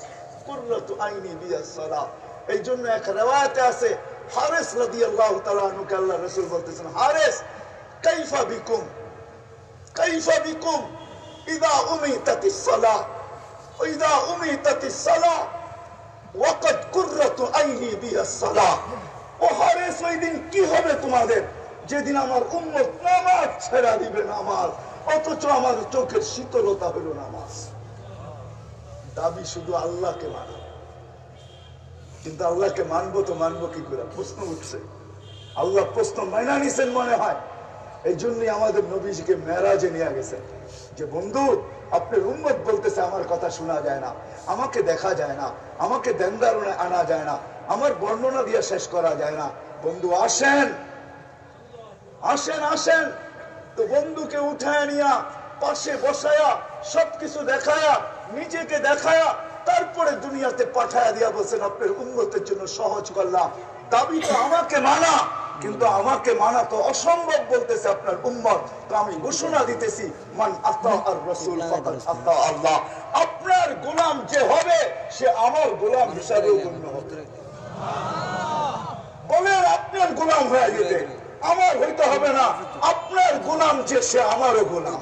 কুররাতু আইনি বিয়াস সালাত। এই জন্য এক রিওয়ায়াতে আছে, হারেস রাদিয়াল্লাহু তাআলা আনহুকে আল্লাহ রাসূল বলতেছেন, হারেস কাইফা বিকুম, কাইফা বিকুম ইযা উমিতাতিস সালাহ ওয়া ইযা উমিতাতিস সালাহ ওয়াকাদ কুররাতু আইনি বিয়াস সালাহ। ও হারেস, ওই দিন কি হবে তোমাদের, যেদিন আমার উম্মত নামাজ ছেড়া দিবে, নামাজ, অথচ আমার চোখের শীতলতা হলো নামাজ। দাবি শুধু আল্লাহকে মানা, কিন্তু আল্লাহকে মানবো তো মানবো কি করে? প্রশ্ন উঠছে, আল্লাহ প্রশ্ন মাইনা নিছেন মনে হয়। এই জন্যই আমাদের নবীজিকে মেরাজে নিয়ে গেছেন, যে বন্ধু আপনার উম্মত বলতেছে আমার কথা শোনা যায় না, আমাকে দেখা যায় না, আমাকে দেনদারণে আনা যায় না, আমার বর্ণনা দিয়ে শেষ করা যায় না। বন্ধু আসেন আসেন আসেন। তো বন্ধুকে উঠায় নিয়া পাশে বসায়া সবকিছু দেখায়া নিজেকে দেখায়া তারপরে দুনিয়াতে পাঠায়া দিয়া বলছেন আপনার উম্মতের জন্য সহজ করলাম। দাবি তো আমাকে মানা, কিন্তু আমাকে মানা তো অসম্ভব বলতেছে আপনার উম্মত। তো আমি ঘোষণা দিতেছি, মান আতা আর রাসূল ফাকাদ আতা আল্লাহ। আপনার গোলাম যে হবে সে আমার গোলাম হিসাবে গণ্য হবে। বলেন আপনার গোলাম হয়ে যেতে, আমার হইতে হবে না, আপনার গোলাম যে সে আমারও গোলাম।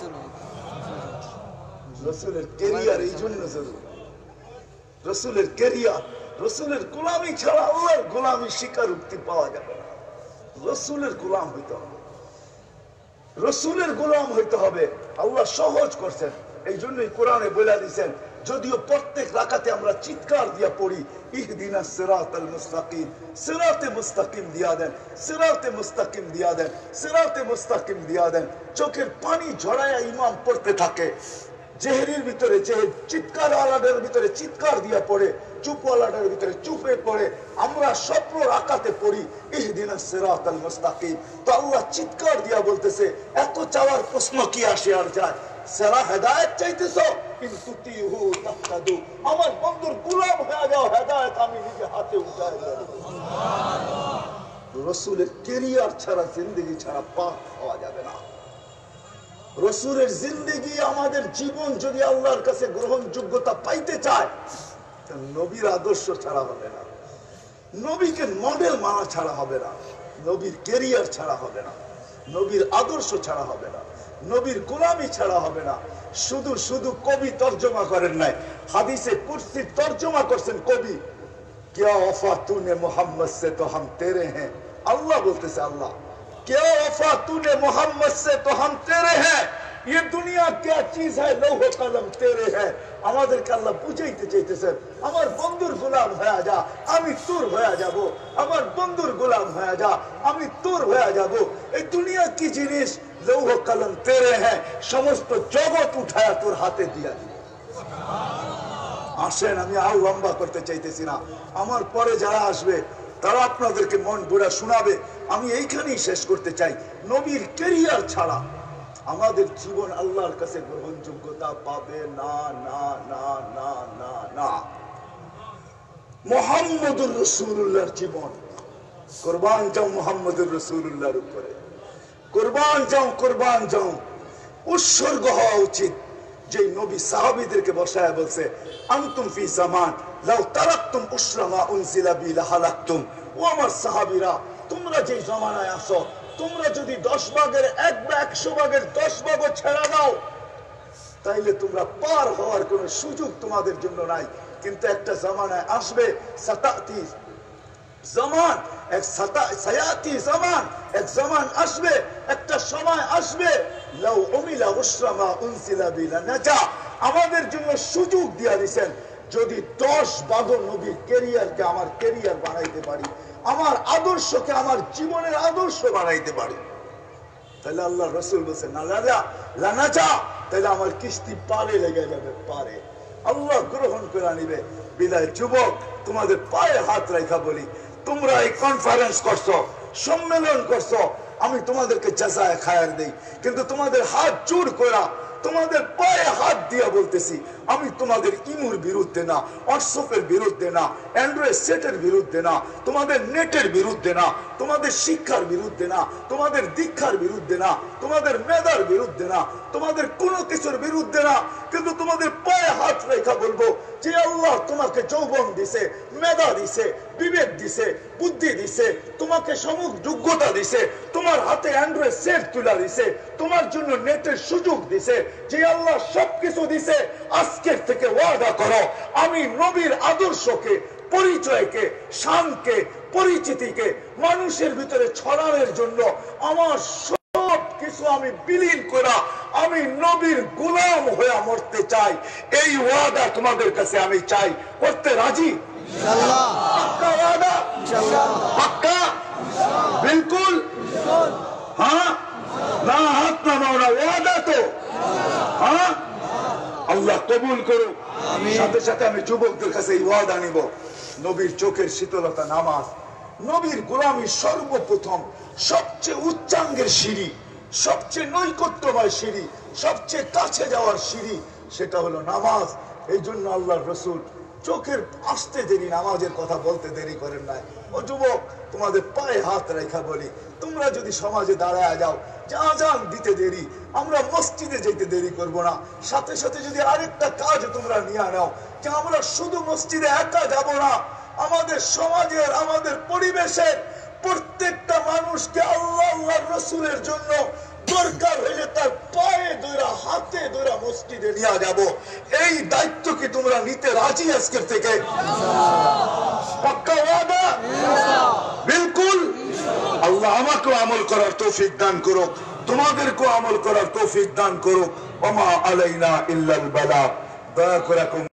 রাসূলের ক্যারিয়ার এই জন্য জরুরি। রসুলের কেরিয়ার, রসুলের গোলামি ছাড়া আল্লাহর গোলামি স্বীকারোক্তি পাওয়া যাবে না। রসুলের গোলাম হইতে হবে, রসুলের গোলাম হইতে হবে। আল্লাহ সহজ করছেন, এই জন্যই কোরআনে বলে দিয়েছেন, যদিও প্রত্যেক রাকাতে আমরা চিৎকার দিয়া পড়ি ইহদিনাস সিরাতাল মুস্তাকিম, সিরাতে মুস্তাকিম দিয়া দেন, সিরাতে মুস্তাকিম দিয়া দেন, সিরাতে মুস্তাকিম দিয়া দেন, চোখের পানি ঝরায়া ইমাম পড়তে থাকে, জেহেরির ভিতরে জেহের, চিৎকার আলাদার ভিতরে চিৎকার দিয়া পড়ে, চুপ আলাদার ভিতরে চুপে পড়ে, আমরা স্বপ্ন রাকাতে পড়ি ইহদিনাস সিরাতাল মুস্তাকিম। তো আল্লাহ চিৎকার দিয়া বলতেছে, এত চাওয়ার প্রশ্ন কি আসে আর যায়? সেরা হেদায়েত চাইতেছো, কিন্তু তিহু তাহতাদু, আমার বন্ধুর গোলাম হয়ে যাও, হেদায়েত আমি নিজে হাতে উঠায় দেব। রসুলের কেরিয়ার ছাড়া, জিন্দেগি ছাড়া পাক হওয়া যাবে না। রসুলের জিন্দেগি, আমাদের জীবন যদি আল্লাহর কাছে গ্রহণযোগ্যতা পাইতে চায়, নবীর আদর্শ ছাড়া হবে না, নবীকে মডেল মানা ছাড়া হবে না, নবীর কেরিয়ার ছাড়া হবে না, নবীর আদর্শ ছাড়া হবে না, নবীর গোলামি ছাড়া হবে না। শুধু শুধু কবি তর্জমা করেন নাই, হাদিসে কুরসির তর্জমা করছেন কবি, क्या वफा तूने मोहम्मद से तो हम तेरे हैं। अल्लाह बोलते से अल्लाह, क्या वफा तूने मोहम्मद से तो हम तेरे हैं। ये दुनिया क्या चीज है, लौह कलम तेरे है। আমাদেরকে আল্লাহ বুঝাইতে চাইতেছেন, আমার বন্ধুর গোলাম হয়ে যা, আমি তোর হয়ে যাব, আমার বন্ধুর গোলাম হয়ে যা, আমি তোর হয়ে যাব। এই দুনিয়া কি জিনিস, লৌহ কলম তেরে হ্যাঁ, সমস্ত জগৎ উঠায়া তোর হাতে দিয়া দিবে। আসেন, আমি আর লম্বা করতে চাইতেছি না, আমার পরে যারা আসবে তারা আপনাদেরকে মন বুড়া শোনাবে। আমি এইখানেই শেষ করতে চাই, নবীর কেরিয়ার ছাড়া আমাদের জীবন আল্লাহর কাছে গ্রহণযোগ্যতা পাবে না, না, না, না, না, না। মুহাম্মদুর রাসূলুল্লাহর জীবন, কুরবান যাও মুহাম্মদুর রাসূলুল্লাহর উপরে, কুরবান যাও, কুরবান যাও। উৎসর্গ হওয়া উচিত। যে নবী সাহাবীদেরকে বসায় বলছে, আনতুম ফি জামান লাউ তারাকতুম উশরা মা উনজিলা বি লাহালাকতুম। ও আমার সাহাবীরা, তোমরা যে জামানায় আসো, তোমরা যদি 10 ভাগের 1 বা 100 ভাগের 10 ভাগও ছেড়ে দাও, তাইলে তোমরা পার হওয়ার কোনো সুযোগ তোমাদের জন্য নাই। কিন্তু একটা জামানায় আসবে, সাতাতি জামান, এক সায়াতি জামান, এক জামান আসবে, একটা সময় আসবে, লাউ উমিলা উশরা মা উনজিলা বি লানাজা। আমাদের জন্য সুযোগ দিয়া দিবেন, যদি 10 ভাগ নবীর কেরিয়ারকে আমার কেরিয়ার বানাইতে পারি, আমার আদর্শকে আমার জীবনের আদর্শ বানাইতে পারি, তাহলে আল্লাহ রসুল বলছে না লানাজা, তাহলে আমার কিস্তি পারে লেগে যাবে, পারে। আল্লাহ গ্রহণ করে নিবে। বিদায় যুবক, তোমাদের পায়ে হাত রেখা বলি, তোমরা এই কনফারেন্স করছো, সম্মেলন করছো, আমি তোমাদেরকে জাযায়ে খায়ের দেই, কিন্তু তোমাদের হাত জোর করা, তোমাদের পায়ে হাত দিয়া বলতেছি, আমি তোমাদের ইমুর বিরুদ্ধে না, হোয়াটসঅ্যাপের বিরুদ্ধে না, অ্যান্ড্রয়েড সেটের বিরুদ্ধে না, তোমাদের নেটের বিরুদ্ধে না, তোমাদের শিক্ষার বিরুদ্ধে না, তোমাদের দীক্ষার বিরুদ্ধে না, তোমাদের মেধার বিরুদ্ধে না, তোমাদের কোনো কিছুর বিরুদ্ধে না, কিন্তু তোমাদের পায়ে হাত রেখা বলবো যে আল্লাহ তোমাকে যৌবন দিছে, মেধা দিছে, বিবেক দিছে, বুদ্ধি দিছে, তোমাকে সমুখ যোগ্যতা দিছে, তোমার হাতে অ্যান্ড্রয়েড সেট তুলা দিছে, তোমার জন্য নেটের সুযোগ দিছে, যে আল্লাহ সবকিছু দিছে। আজকের থেকে ওয়াদা করো, আমি নবীর আদর্শকে, পরিচয়কে, শানকে, পরিচিতিকে মানুষের ভিতরে ছড়ানোর জন্য আমার সব কিছু আমি বিলীন করা, আমি নবীর গোলাম হয়ে মরতে চাই। এই ওয়াদা তোমাদের কাছে আমি চাই, করতে রাজি? ইনশাআল্লাহ। পাক্কা ওয়াদা? ইনশাআল্লাহ। পাক্কা? বিলকুল? হ্যাঁ না? হাত নামাও না, ওয়াদা তো? হ্যাঁ, আল্লাহ কবুল করুক। সাথে সাথে আমি যুবকদের কাছে এই ওয়াদা নিব, নবীর চোখের শীতলতা নামাজ, নবীর গোলামী সর্বপ্রথম সবচেয়ে উচ্চাঙ্গের সিঁড়ি, সবচেয়ে নৈকট্যময় সিঁড়ি, সবচেয়ে কাছে যাওয়ার সিঁড়ি, সেটা হলো নামাজ। এই জন্য আল্লাহর রাসূল চোখের আসতে দেরি, নামাজের কথা বলতে দেরি করেন নাই। ও যুবক, তোমাদের পায়ে হাত রেখা বলি, তোমরা যদি সমাজে দাঁড়ায় যাও, যে আজান দিতে দেরি, আমরা মসজিদে যেতে দেরি করব না। সাথে সাথে যদি আরেকটা কাজ তোমরা নিয়ে নাও, যে আমরা শুধু মসজিদে একা যাব না, আমাদের সমাজের, আমাদের পরিবেশের প্রত্যেকটা মানুষকে আল্লাহ আল্লাহর রাসূলের জন্য দরকার হইলে তার পায়ে ধরা, হাতে ধরা মসজিদ মসজিদে নিয়ে যাব, এই দায়িত্ব কি তোমরা নিতে রাজি আজকের থেকে? পাক্কা ওয়াদা? বিলকুল। আল্লাহ আমাকেও আমল করার তৌফিক দান করুক, তোমাদেরকেও আমল করার তৌফিক দান করুক। ওয়া মা আলাইনা ইল্লাল বালাগ। দয়া করে